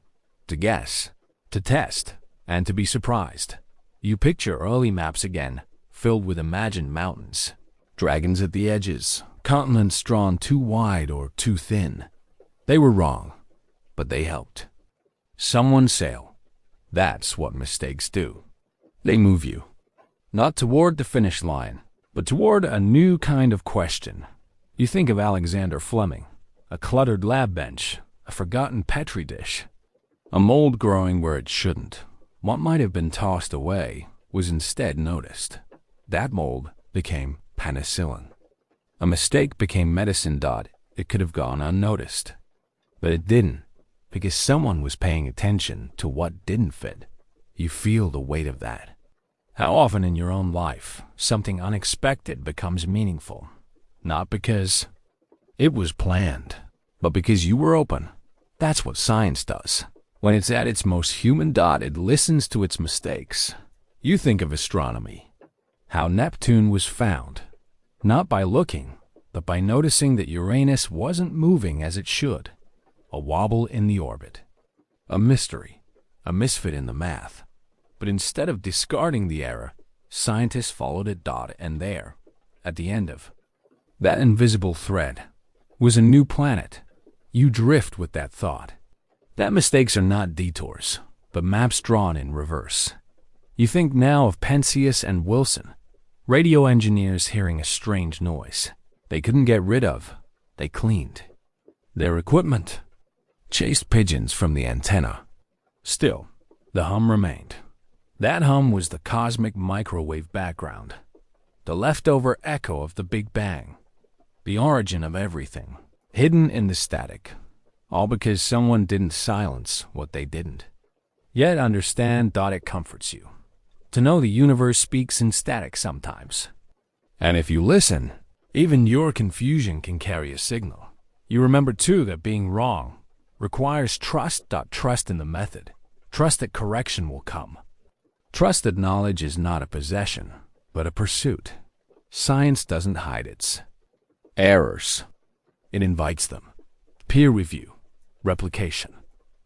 to guess, to test, and to be surprised. You picture early maps again, filled with imagined mountains, dragons at the edges, continents drawn too wide or too thin. They were wrong, but they helped. Someone sail. That's what mistakes do. They move you, not toward the finish line, but toward a new kind of question. You think of Alexander Fleming, a cluttered lab bench, a forgotten petri dish, a mold growing where it shouldn't. What might have been tossed away was instead noticed. That mold became penicillin. A mistake became medicine. It could have gone unnoticed, but it didn't, because someone was paying attention to what didn't fit. You feel the weight of that. How often in your own life something unexpected becomes meaningful, not because it was planned, but because you were open. That's what science does. When it's at its most human. It listens to its mistakes. You think of astronomy, how Neptune was found, not by looking, but by noticing that Uranus wasn't moving as it should, a wobble in the orbit, a mystery, a misfit in the math. But instead of discarding the error, scientists followed it. And there, at the end of that invisible thread, was a new planet. You drift with that thought. That mistakes are not detours, but maps drawn in reverse. You think now of Penzias and Wilson, radio engineers hearing a strange noise they couldn't get rid of. They cleaned their equipment, chased pigeons from the antenna. Still, the hum remained. That hum was the cosmic microwave background, the leftover echo of the Big Bang, the origin of everything, hidden in the static, all because someone didn't silence what they didn't. Yet understand. It comforts you to know the universe speaks in static sometimes. And if you listen, even your confusion can carry a signal. You remember too that being wrong requires trust. Trust in the method. Trust that correction will come. Trust that knowledge is not a possession, but a pursuit. Science doesn't hide its errors. It invites them. Peer review, replication,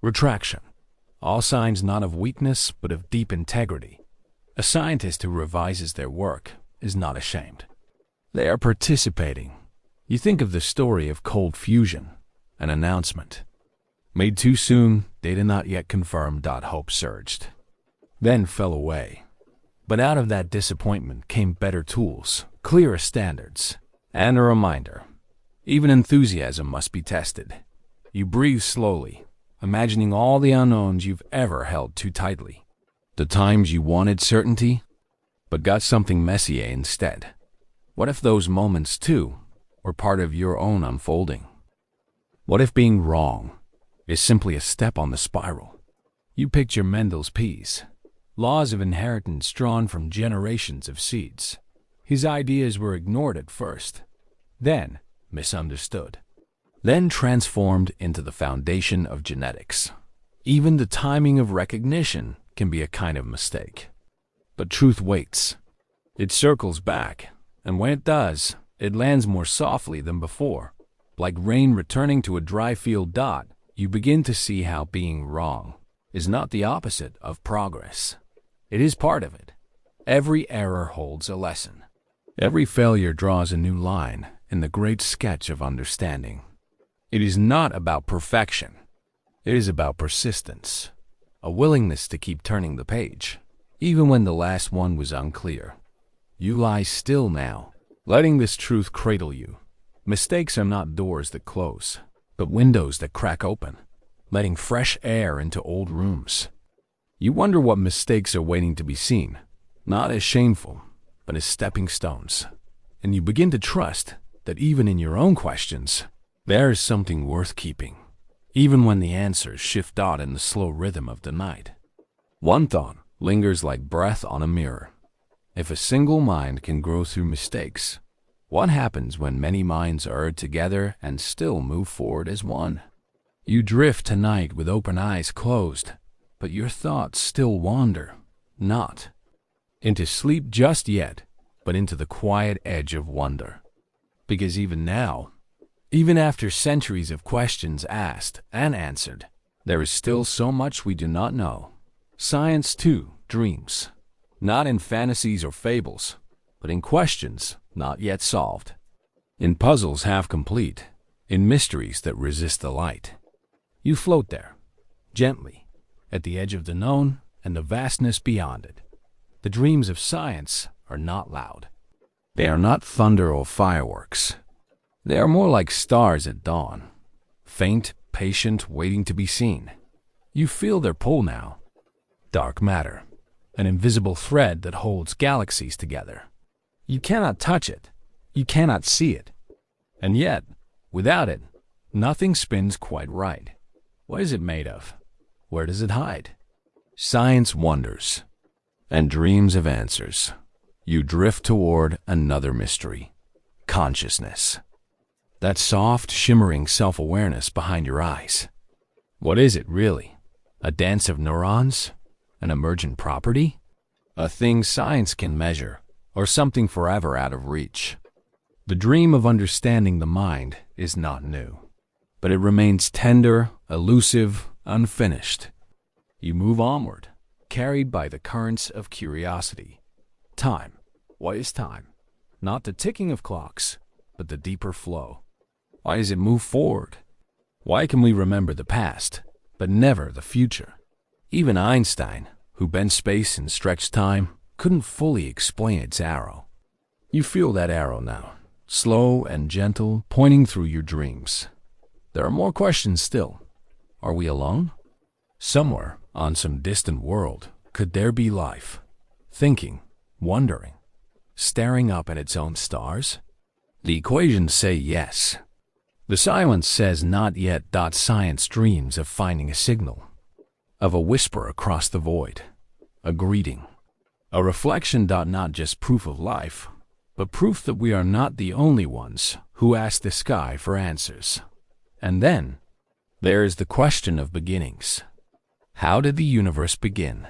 retraction. All signs not of weakness, but of deep integrity. A scientist who revises their work is not ashamed. They are participating. You think of the story of cold fusion, an announcement. Made too soon, data not yet confirmed. Hope surged, then fell away. But out of that disappointment came better tools, clearer standards, and a reminder. Even enthusiasm must be tested. You breathe slowly, imagining all the unknowns you've ever held too tightly. The times you wanted certainty, but got something messier instead? What if those moments, too, were part of your own unfolding? What if being wrong is simply a step on the spiral? You picture Mendel's peas, laws of inheritance drawn from generations of seeds. His ideas were ignored at first, then misunderstood, then transformed into the foundation of genetics. Even the timing of recognition can be a kind of mistake. But truth waits. It circles back, and when it does, it lands more softly than before. Like rain returning to a dry field dot, you begin to see how being wrong is not the opposite of progress. It is part of it. Every error holds a lesson. Every failure draws a new line in the great sketch of understanding. It is not about perfection. It is about persistence, a willingness to keep turning the page, even when the last one was unclear. You lie still now, letting this truth cradle you. Mistakes are not doors that close, but windows that crack open, letting fresh air into old rooms. You wonder what mistakes are waiting to be seen, not as shameful, but as stepping stones. And you begin to trust that even in your own questions, there is something worth keeping, even when the answers shift out in the slow rhythm of the night. One thought lingers like breath on a mirror. If a single mind can grow through mistakes, what happens when many minds are together and still move forward as one? You drift tonight with open eyes closed, but your thoughts still wander, not into sleep just yet, but into the quiet edge of wonder. Because even now, even after centuries of questions asked and answered, there is still so much we do not know. Science, too, dreams, not in fantasies or fables, but in questions not yet solved, in puzzles half complete, in mysteries that resist the light. You float there, gently, at the edge of the known and the vastness beyond it. The dreams of science are not loud. They are not thunder or fireworks. They are more like stars at dawn, faint, patient, waiting to be seen. You feel their pull now. Dark matter, an invisible thread that holds galaxies together. You cannot touch it. You cannot see it. And yet, without it, nothing spins quite right. What is it made of? Where does it hide? Science wonders and dreams of answers. You drift toward another mystery, consciousness. That soft, shimmering self-awareness behind your eyes. What is it, really? A dance of neurons? An emergent property? A thing science can measure, or something forever out of reach? The dream of understanding the mind is not new, but it remains tender, elusive, unfinished. You move onward, carried by the currents of curiosity. Time. What is time? Not the ticking of clocks, but the deeper flow. Why does it move forward? Why can we remember the past, but never the future? Even Einstein, who bent space and stretched time, couldn't fully explain its arrow. You feel that arrow now, slow and gentle, pointing through your dreams. There are more questions still. Are we alone? Somewhere, on some distant world, could there be life? Thinking, wondering, staring up at its own stars? The equations say yes. The silence says not yet. Science dreams of finding a signal, of a whisper across the void, a greeting, a reflection. Not just proof of life, but proof that we are not the only ones who ask the sky for answers. And then, there is the question of beginnings. How did the universe begin?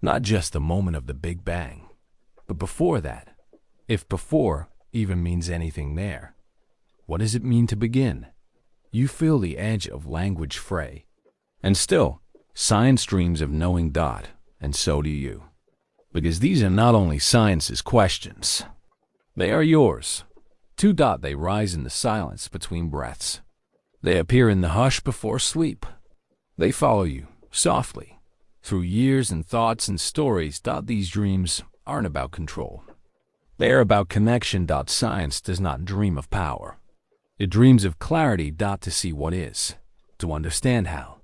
Not just the moment of the Big Bang, but before that, if before even means anything there. What does it mean to begin? You feel the edge of language fray. And still, science dreams of knowing. And so do you. Because these are not only science's questions. They are yours. Two. They rise in the silence between breaths. They appear in the hush before sleep. They follow you, softly, through years and thoughts and stories. These dreams aren't about control. They are about connection. Science does not dream of power. It dreams of clarity. To see what is, to understand how,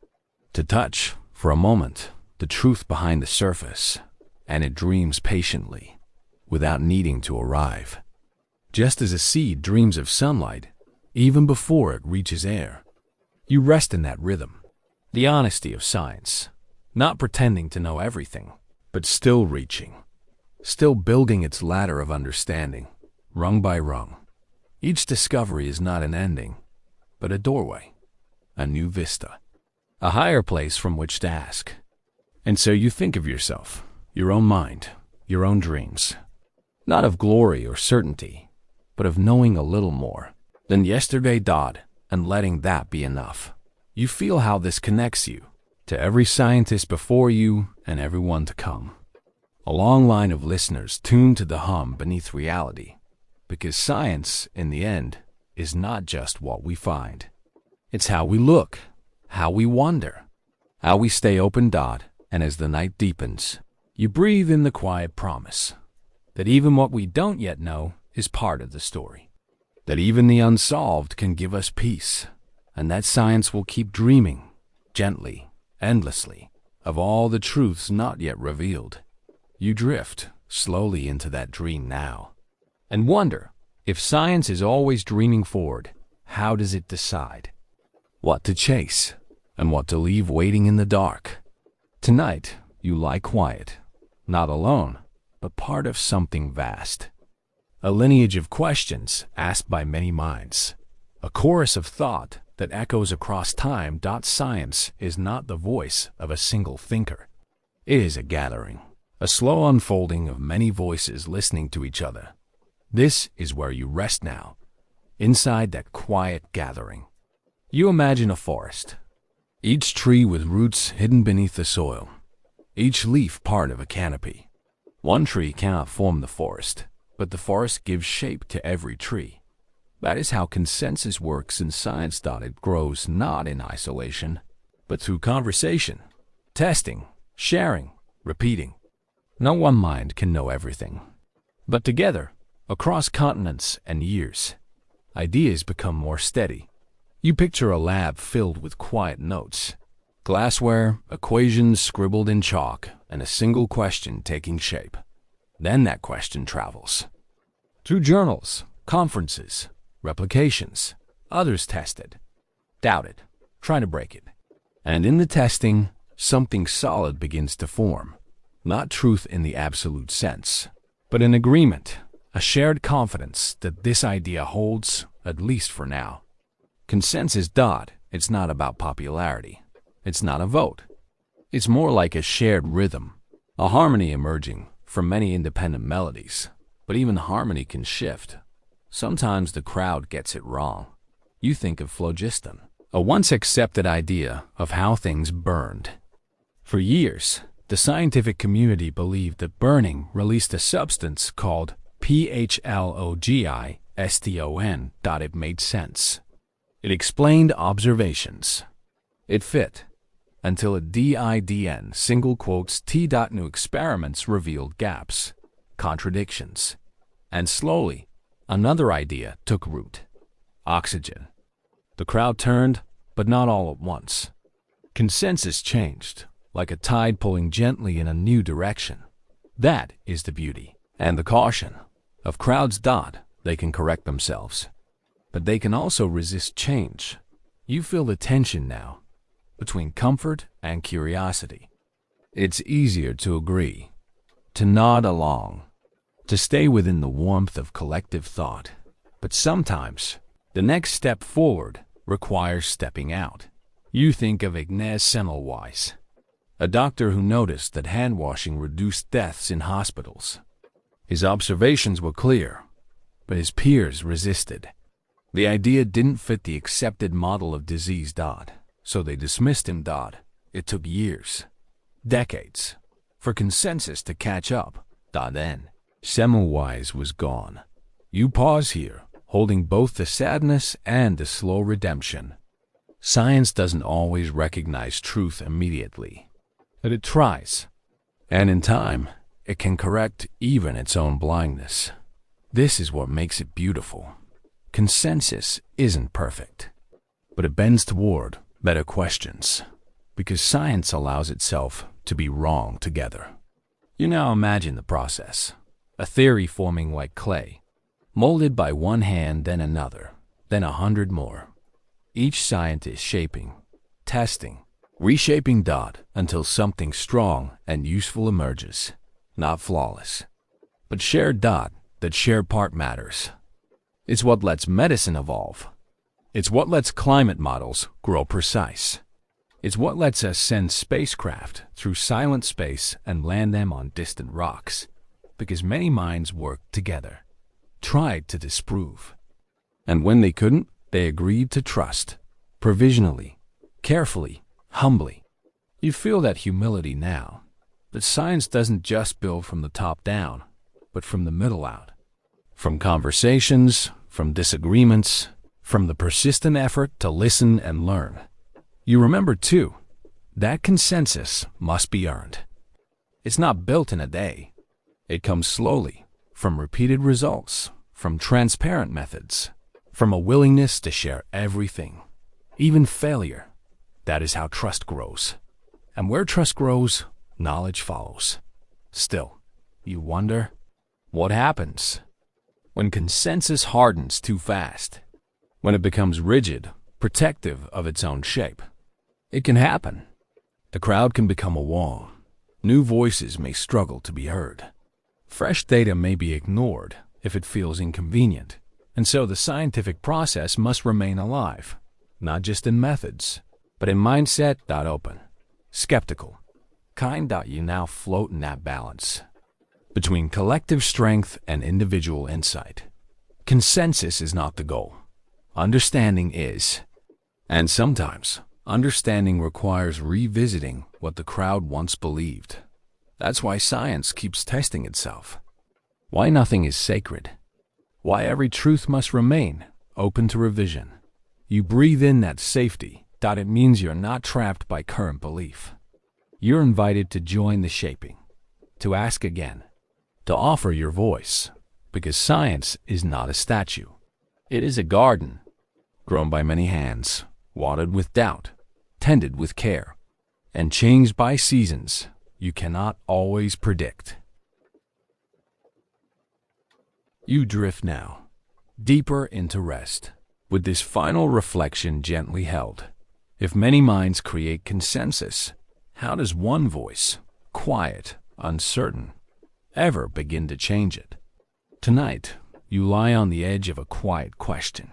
to touch, for a moment, the truth behind the surface. And it dreams patiently, without needing to arrive. Just as a seed dreams of sunlight even before it reaches air. You rest in that rhythm, the honesty of science, not pretending to know everything, but still reaching, still building its ladder of understanding, rung by rung. Each discovery is not an ending, but a doorway, a new vista, a higher place from which to ask. And so you think of yourself, your own mind, your own dreams, not of glory or certainty, but of knowing a little more than yesterday, and letting that be enough. You feel how this connects you to every scientist before you and everyone to come. A long line of listeners tuned to the hum beneath reality, because science, in the end, is not just what we find. It's how we look, how we wonder, how we stay open, and as the night deepens, you breathe in the quiet promise that even what we don't yet know is part of the story, that even the unsolved can give us peace, and that science will keep dreaming, gently, endlessly, of all the truths not yet revealed. You drift slowly into that dream now, and wonder, if science is always dreaming forward, how does it decide what to chase and what to leave waiting in the dark? Tonight, you lie quiet, not alone, but part of something vast. A lineage of questions asked by many minds, a chorus of thought that echoes across time. Science is not the voice of a single thinker. It is a gathering, a slow unfolding of many voices listening to each other. This is where you rest now, inside that quiet gathering. You imagine a forest, each tree with roots hidden beneath the soil, each leaf part of a canopy. One tree cannot form the forest, but the forest gives shape to every tree. That is how consensus works in science. It grows not in isolation, but through conversation, testing, sharing, repeating. No one mind can know everything, but together, across continents and years, ideas become more steady. You picture a lab filled with quiet notes, glassware, equations scribbled in chalk, and a single question taking shape. Then that question travels through journals, conferences, replications. Others test it, doubt it, try to break it. And in the testing, something solid begins to form. Not truth in the absolute sense, but an agreement, a shared confidence that this idea holds, at least for now. Consensus. It's not about popularity. It's not a vote. It's more like a shared rhythm, a harmony emerging from many independent melodies. But even harmony can shift. Sometimes the crowd gets it wrong. You think of phlogiston, a once accepted idea of how things burned. For years, the scientific community believed that burning released a substance called phlogiston. It made sense. It explained observations. It fit. Until a DIDN single quotes T. New experiments revealed gaps, contradictions. And slowly, another idea took root. Oxygen. The crowd turned, but not all at once. Consensus changed, like a tide pulling gently in a new direction. That is the beauty and the caution of crowds. They can correct themselves, but they can also resist change. You feel the tension now between comfort and curiosity. It's easier to agree, to nod along, to stay within the warmth of collective thought. But sometimes, the next step forward requires stepping out. You think of Ignaz Semmelweis, a doctor who noticed that hand-washing reduced deaths in hospitals. His observations were clear, but his peers resisted. The idea didn't fit the accepted model of disease. So they dismissed him. It took years, decades, for consensus to catch up. Then, Semmelweis was gone. You pause here, holding both the sadness and the slow redemption. Science doesn't always recognize truth immediately, but it tries. And in time, it can correct even its own blindness. This is what makes it beautiful. Consensus isn't perfect, but it bends toward better questions, because science allows itself to be wrong together. You now imagine the process. a theory forming like clay, molded by one hand, then another, then 100 more. Each scientist shaping, testing, reshaping until something strong and useful emerges. Not flawless, but shared that shared part matters. It's what lets medicine evolve. It's what lets climate models grow precise. It's what lets us send spacecraft through silent space and land them on distant rocks, because many minds worked together, tried to disprove. And when they couldn't, they agreed to trust, provisionally, carefully, humbly. You feel that humility now, that science doesn't just build from the top down, but from the middle out. From conversations, from disagreements, from the persistent effort to listen and learn. You remember, too, that consensus must be earned. It's not built in a day. It comes slowly, from repeated results, from transparent methods, from a willingness to share everything, even failure. That is how trust grows. And where trust grows, knowledge follows. Still, you wonder, what happens when consensus hardens too fast? When it becomes rigid, protective of its own shape? It can happen. The crowd can become a wall. New voices may struggle to be heard. Fresh data may be ignored if it feels inconvenient. And so the scientific process must remain alive, not just in methods, but in mindset. Open, skeptical, kind. You now float in that balance between collective strength and individual insight. Consensus is not the goal. Understanding is. And sometimes, understanding requires revisiting what the crowd once believed. That's why science keeps testing itself. Why nothing is sacred. Why every truth must remain open to revision. You breathe in that safety. It means you're not trapped by current belief. You're invited to join the shaping, to ask again, to offer your voice, because science is not a statue. It is a garden, grown by many hands, watered with doubt, tended with care, and changed by seasons you cannot always predict. You drift now, deeper into rest, with this final reflection gently held. If many minds create consensus, how does one voice, quiet, uncertain, ever begin to change it? Tonight, you lie on the edge of a quiet question.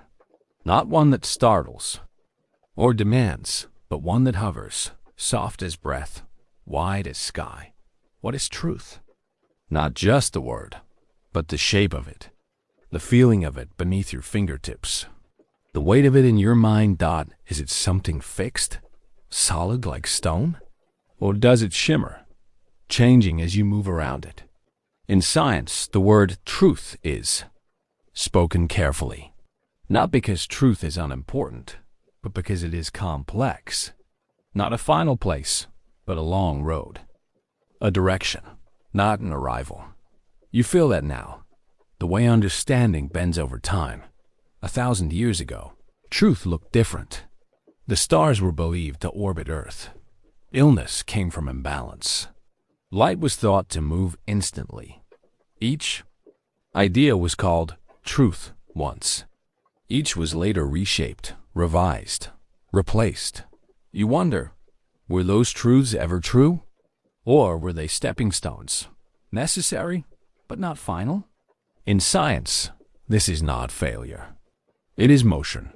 Not one that startles or demands, but one that hovers, soft as breath, wide as sky. What is truth? Not just the word, but the shape of it, the feeling of it beneath your fingertips, the weight of it in your mind. Is it something fixed, solid like stone? Or does it shimmer, changing as you move around it? In science, the word truth is spoken carefully, not because truth is unimportant, but because it is complex. Not a final place, but a long road. A direction, not an arrival. You feel that now, the way understanding bends over time. 1,000 years ago, truth looked different. The stars were believed to orbit Earth. Illness came from imbalance. Light was thought to move instantly. Each idea was called truth once. Each was later reshaped, revised, replaced. You wonder, were those truths ever true? Or were they stepping stones, necessary, but not final? In science, this is not failure. It is motion.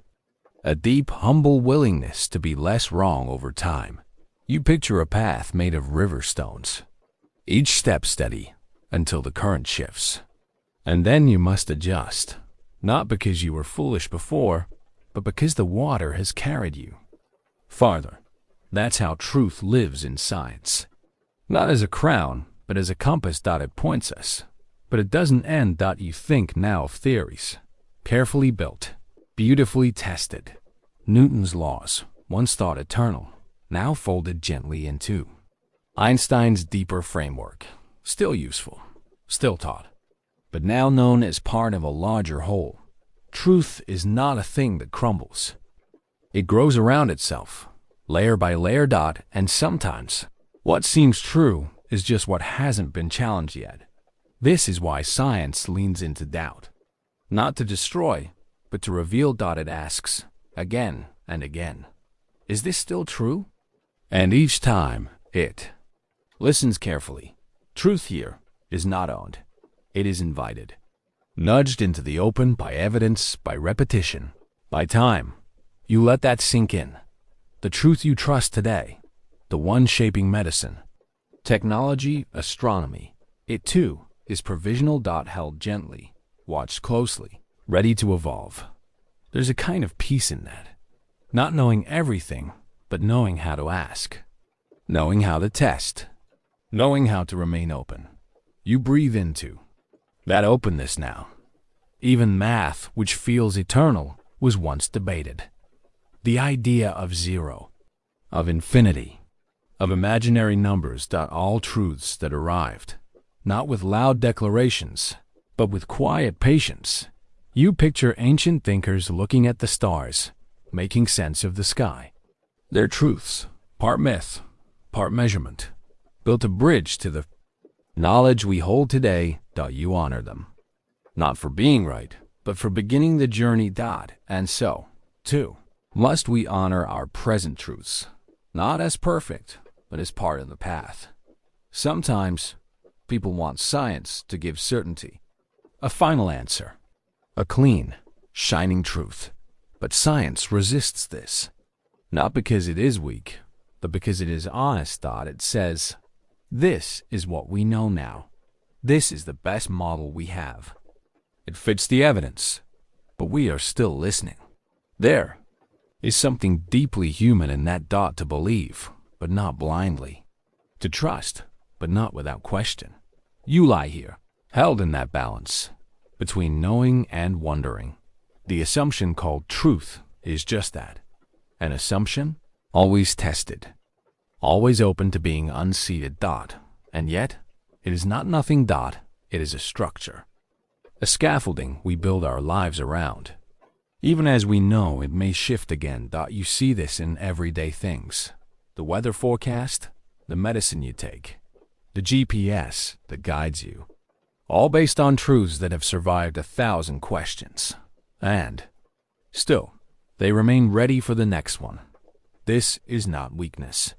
A deep, humble willingness to be less wrong over time. You picture a path made of river stones, each step steady until the current shifts. And then you must adjust, not because you were foolish before, but because the water has carried you farther. That's how truth lives in science. Not as a crown, but as a compass. It points us. But it doesn't end. You think now of theories, carefully built, beautifully tested. Newton's laws, once thought eternal, now folded gently into Einstein's deeper framework, still useful, still taught, but now known as part of a larger whole. Truth is not a thing that crumbles. It grows around itself, layer by layer. And sometimes, what seems true is just what hasn't been challenged yet. This is why science leans into doubt. Not to destroy, but to reveal. It asks, again and again, is this still true? And each time, it listens carefully. Truth here is not owned. It is invited. Nudged into the open by evidence, by repetition, by time. You let that sink in. The truth you trust today, the one shaping medicine, technology, astronomy, it too is provisional. Held gently, watched closely, ready to evolve. There's a kind of peace in that. Not knowing everything, but knowing how to ask. Knowing how to test. Knowing how to remain open. You breathe into that openness now. Even math, which feels eternal, was once debated. The idea of zero, of infinity, of imaginary numbers. All truths that arrived, not with loud declarations, but with quiet patience. You picture ancient thinkers looking at the stars, making sense of the sky. Their truths, part myth, part measurement, built a bridge to the knowledge we hold today. You honor them, not for being right, but for beginning the journey. And so, too, must we honor our present truths, not as perfect, but as part of the path. Sometimes, people want science to give certainty, a final answer, a clean, shining truth. But science resists this, not because it is weak, but because it is honest. It says, this is what we know now. This is the best model we have. It fits the evidence, but we are still listening. There is something deeply human in that. To believe, but not blindly. To trust, but not without question. You lie here, held in that balance, between knowing and wondering. The assumption called truth is just that. An assumption, always tested, always open to being unseated. And yet, it is not nothing. It is a structure, a scaffolding we build our lives around. Even as we know it may shift again. You see this in everyday things. The weather forecast, the medicine you take, the GPS that guides you. All based on truths that have survived 1,000 questions. And still, they remain ready for the next one. This is not weakness.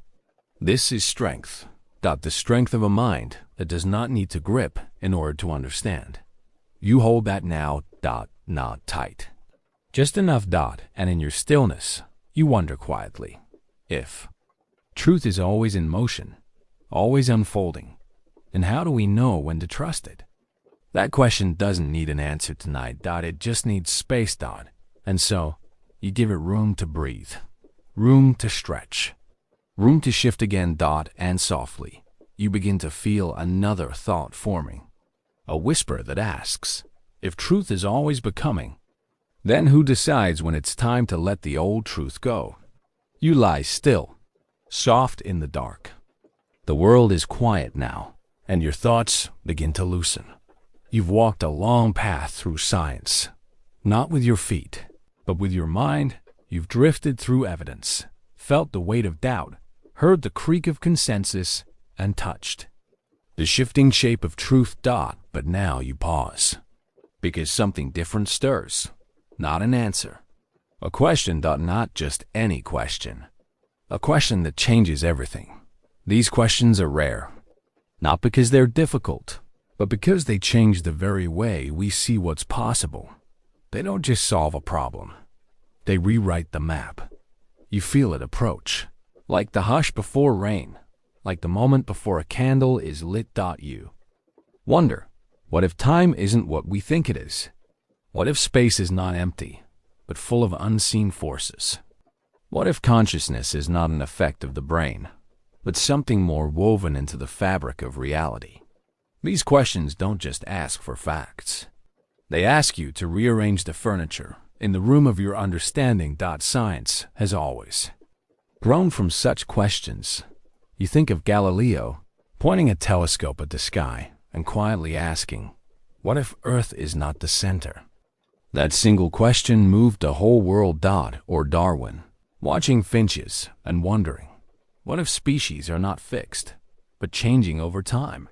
This is strength. The strength of a mind that does not need to grip in order to understand. You hold that now. Not tight. Just enough. And in your stillness, you wonder quietly if truth is always in motion, always unfolding, then how do we know when to trust it? That question doesn't need an answer tonight. It just needs space. And so, you give it room to breathe, room to stretch, room to shift again. And softly, you begin to feel another thought forming. A whisper that asks, if truth is always becoming, then who decides when it's time to let the old truth go? You lie still, soft in the dark. The world is quiet now, and your thoughts begin to loosen. You've walked a long path through science, not with your feet, but with your mind. You've drifted through evidence, felt the weight of doubt, heard the creak of consensus, and touched the shifting shape of truth. But now you pause, because something different stirs. Not an answer. A question. Not just any question. A question that changes everything. These questions are rare, not because they're difficult, but because they change the very way we see what's possible. They don't just solve a problem. They rewrite the map. You feel it approach, like the hush before rain, like the moment before a candle is lit. You wonder, what if time isn't what we think it is? What if space is not empty, but full of unseen forces? What if consciousness is not an effect of the brain, but something more woven into the fabric of reality? These questions don't just ask for facts. They ask you to rearrange the furniture in the room of your understanding. Science has always grown from such questions. You think of Galileo pointing a telescope at the sky and quietly asking, what if Earth is not the center? That single question moved the whole world. Or Darwin, watching finches and wondering, what if species are not fixed, but changing over time?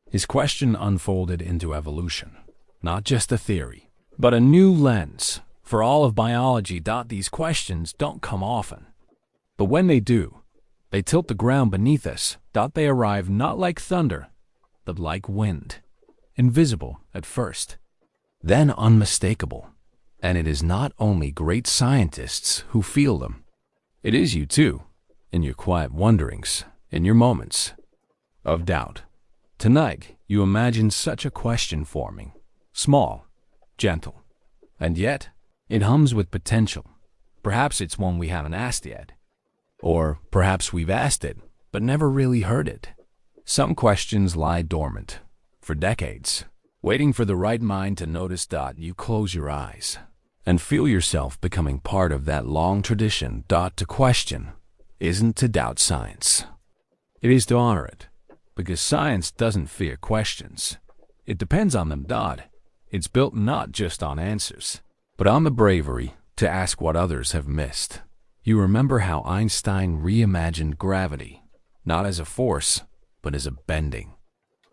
His question unfolded into evolution, not just a theory, but a new lens for all of biology. These questions don't come often, but when they do, they tilt the ground beneath us. They arrive not like thunder, but like wind, invisible at first, then unmistakable. And it is not only great scientists who feel them. It is you too, in your quiet wonderings, in your moments of doubt. Tonight, you imagine such a question forming, small, gentle, and yet it hums with potential. Perhaps it's one we haven't asked yet. Or perhaps we've asked it, but never really heard it. Some questions lie dormant for decades, waiting for the right mind to notice. You close your eyes and feel yourself becoming part of that long tradition. To question isn't to doubt science. It is to honor it, because science doesn't fear questions. It depends on them. It's built not just on answers, but on the bravery to ask what others have missed. You remember how Einstein reimagined gravity, not as a force, but as a bending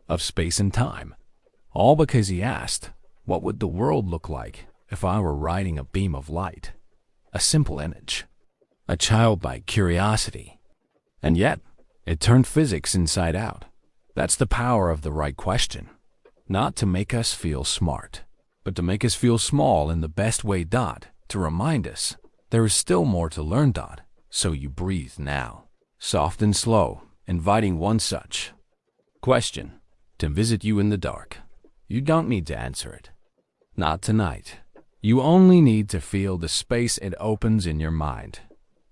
of space and time, all because he asked, what would the world look like if I were riding a beam of light? A simple image, a childlike curiosity, and yet it turned physics inside out. That's the power of the right question, not to make us feel smart, but to make us feel small in the best way. To remind us there is still more to learn. So you breathe now, soft and slow, inviting one such question to visit you in the dark. You don't need to answer it. Not tonight. You only need to feel the space it opens in your mind.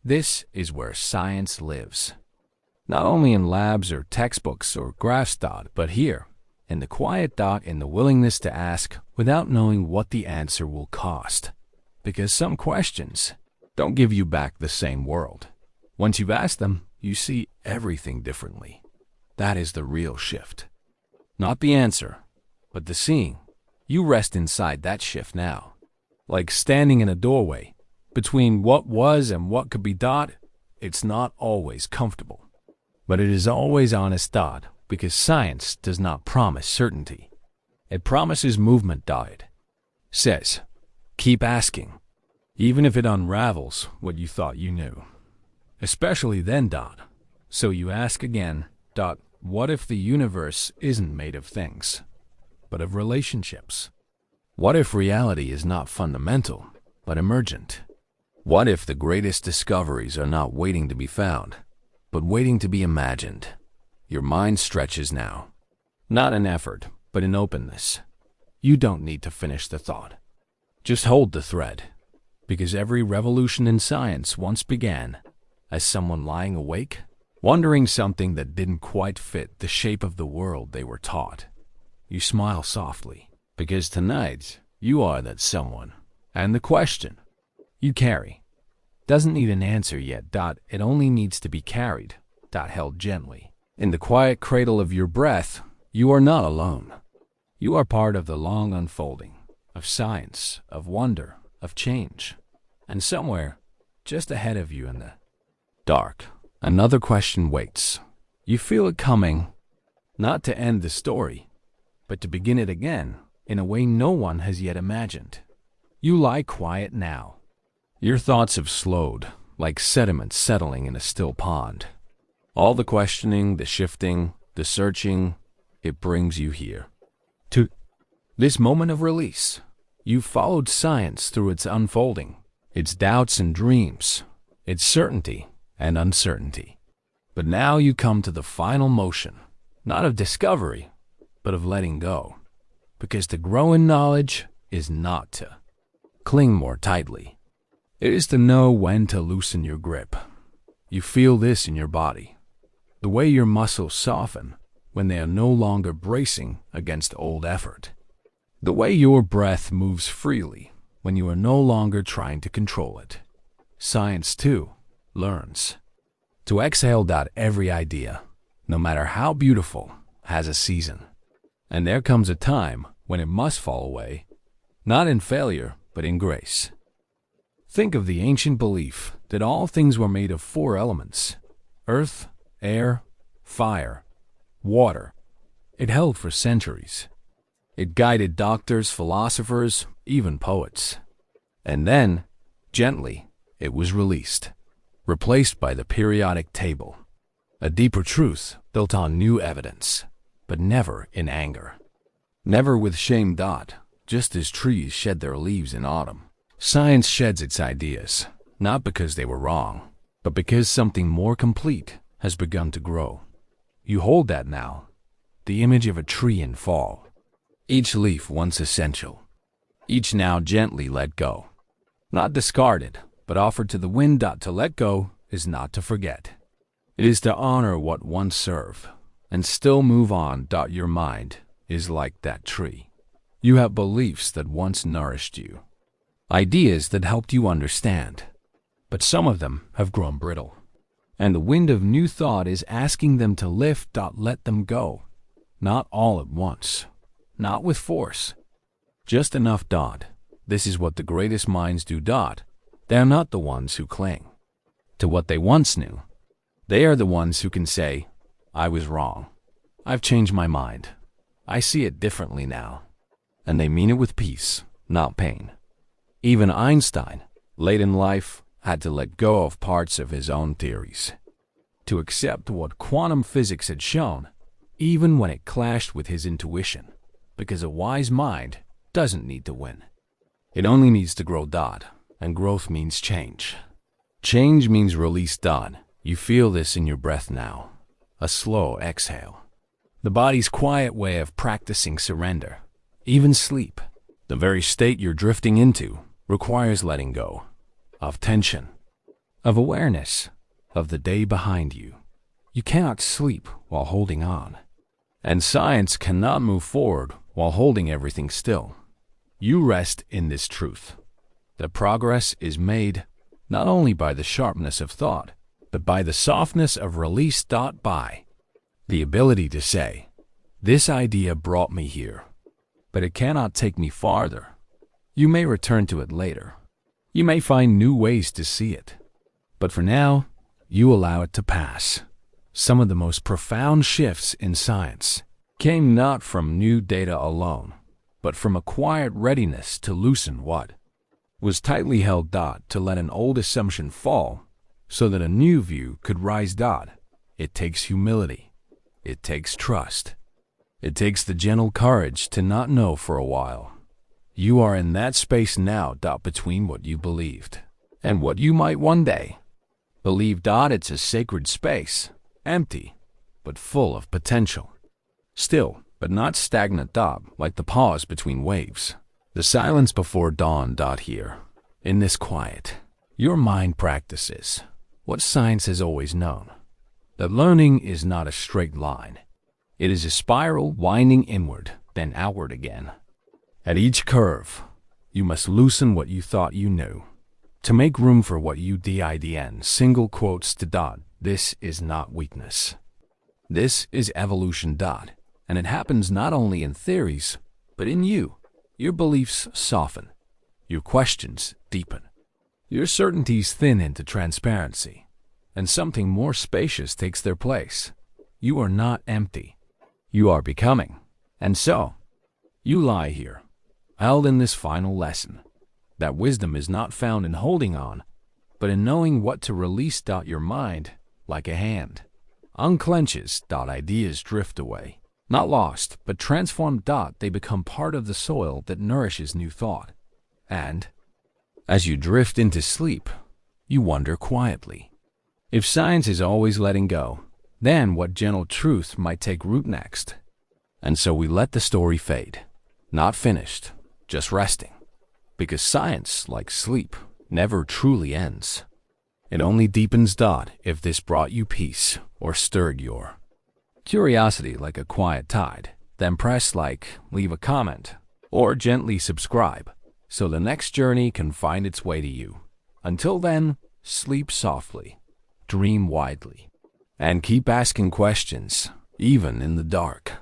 This is where science lives. Not only in labs or textbooks or graphs. But here, in the quiet. In the willingness to ask without knowing what the answer will cost. Because some questions don't give you back the same world. Once you've asked them, you see everything differently. That is the real shift. Not the answer, but the seeing. You rest inside that shift now. Like standing in a doorway between what was and what could be. It's not always comfortable, but it is always honest. Because science does not promise certainty. It promises movement. It says, keep asking, even if it unravels what you thought you knew. Especially then. So you ask again. What if the universe isn't made of things, but of relationships? What if reality is not fundamental, but emergent? What if the greatest discoveries are not waiting to be found, but waiting to be imagined? Your mind stretches now, not in effort, but in openness. You don't need to finish the thought. Just hold the thread, because every revolution in science once began as someone lying awake, wondering something that didn't quite fit the shape of the world they were taught. You smile softly, because tonight you are that someone, and the question you carry doesn't need an answer yet. It only needs to be carried. Held gently. In the quiet cradle of your breath, you are not alone. You are part of the long unfolding of science, of wonder, of change. And somewhere, just ahead of you in the dark, another question waits. You feel it coming, not to end the story, but to begin it again in a way no one has yet imagined. You lie quiet now. Your thoughts have slowed, like sediment settling in a still pond. All the questioning, the shifting, the searching, it brings you here. To this moment of release, you've followed science through its unfolding, its doubts and dreams, its certainty and uncertainty. But now you come to the final motion, not of discovery, but of letting go. Because to grow in knowledge is not to cling more tightly. It is to know when to loosen your grip. You feel this in your body, the way your muscles soften when they are no longer bracing against old effort. The way your breath moves freely when you are no longer trying to control it. Science, too, learns to exhale. Every idea, no matter how beautiful, has a season. And there comes a time when it must fall away, not in failure, but in grace. Think of the ancient belief that all things were made of 4 elements: earth, air, fire, water. It held for centuries. It guided doctors, philosophers, even poets. And then, gently, it was released, replaced by the periodic table. A deeper truth built on new evidence, but never in anger. Never with shame. Just as trees shed their leaves in autumn, science sheds its ideas, not because they were wrong, but because something more complete has begun to grow. You hold that now, the image of a tree in fall. Each leaf once essential, each now gently let go. Not discarded, but offered to the wind. To let go is not to forget. It is to honor what once served, and still move on. Your mind is like that tree. You have beliefs that once nourished you, ideas that helped you understand, but some of them have grown brittle, and the wind of new thought is asking them to lift. Let them go, not all at once, not with force, just enough. This is what the greatest minds do. They are not the ones who cling to what they once knew. They are the ones who can say, I was wrong. I've changed my mind. I see it differently now. And they mean it with peace, not pain. Even Einstein, late in life, had to let go of parts of his own theories, to accept what quantum physics had shown, even when it clashed with his intuition, because a wise mind doesn't need to win. It only needs to grow. And growth means change. Change means release. You feel this in your breath now, a slow exhale. The body's quiet way of practicing surrender. Even sleep, the very state you're drifting into, requires letting go of tension, of awareness, of the day behind you. You cannot sleep while holding on, and science cannot move forward while holding everything still. You rest in this truth, that progress is made not only by the sharpness of thought, but by the softness of release. By the ability to say, this idea brought me here, but it cannot take me farther. You may return to it later. You may find new ways to see it. But for now, you allow it to pass. Some of the most profound shifts in science came not from new data alone, but from a quiet readiness to loosen what was tightly held. To let an old assumption fall so that a new view could rise. It takes humility. It takes trust. It takes the gentle courage to not know for a while. You are in that space now. Between what you believed and what you might one day believe. It's a sacred space, empty, but full of potential. Still, but not stagnant. Like the pause between waves, the silence before dawn. Here, in this quiet, your mind practices what science has always known, that learning is not a straight line. It is a spiral winding inward, then outward again. At each curve, you must loosen what you thought you knew, to make room for what you did. Single quotes to. This is not weakness. This is evolution. And it happens not only in theories, but in you. Your beliefs soften. Your questions deepen. Your certainties thin into transparency. And something more spacious takes their place. You are not empty. You are becoming. And so, you lie here, held in this final lesson, that wisdom is not found in holding on, but in knowing what to release. Your mind, like a hand, unclenches. Ideas drift away, not lost, but transformed. They become part of the soil that nourishes new thought. And, as you drift into sleep, you wonder quietly, if science is always letting go, then what gentle truth might take root next? And so we let the story fade, not finished, just resting, because science, like sleep, never truly ends. It only deepens. If this brought you peace or stirred your curiosity like a quiet tide, then press like, leave a comment, or gently subscribe so the next journey can find its way to you. Until then, sleep softly, dream widely, and keep asking questions, even in the dark.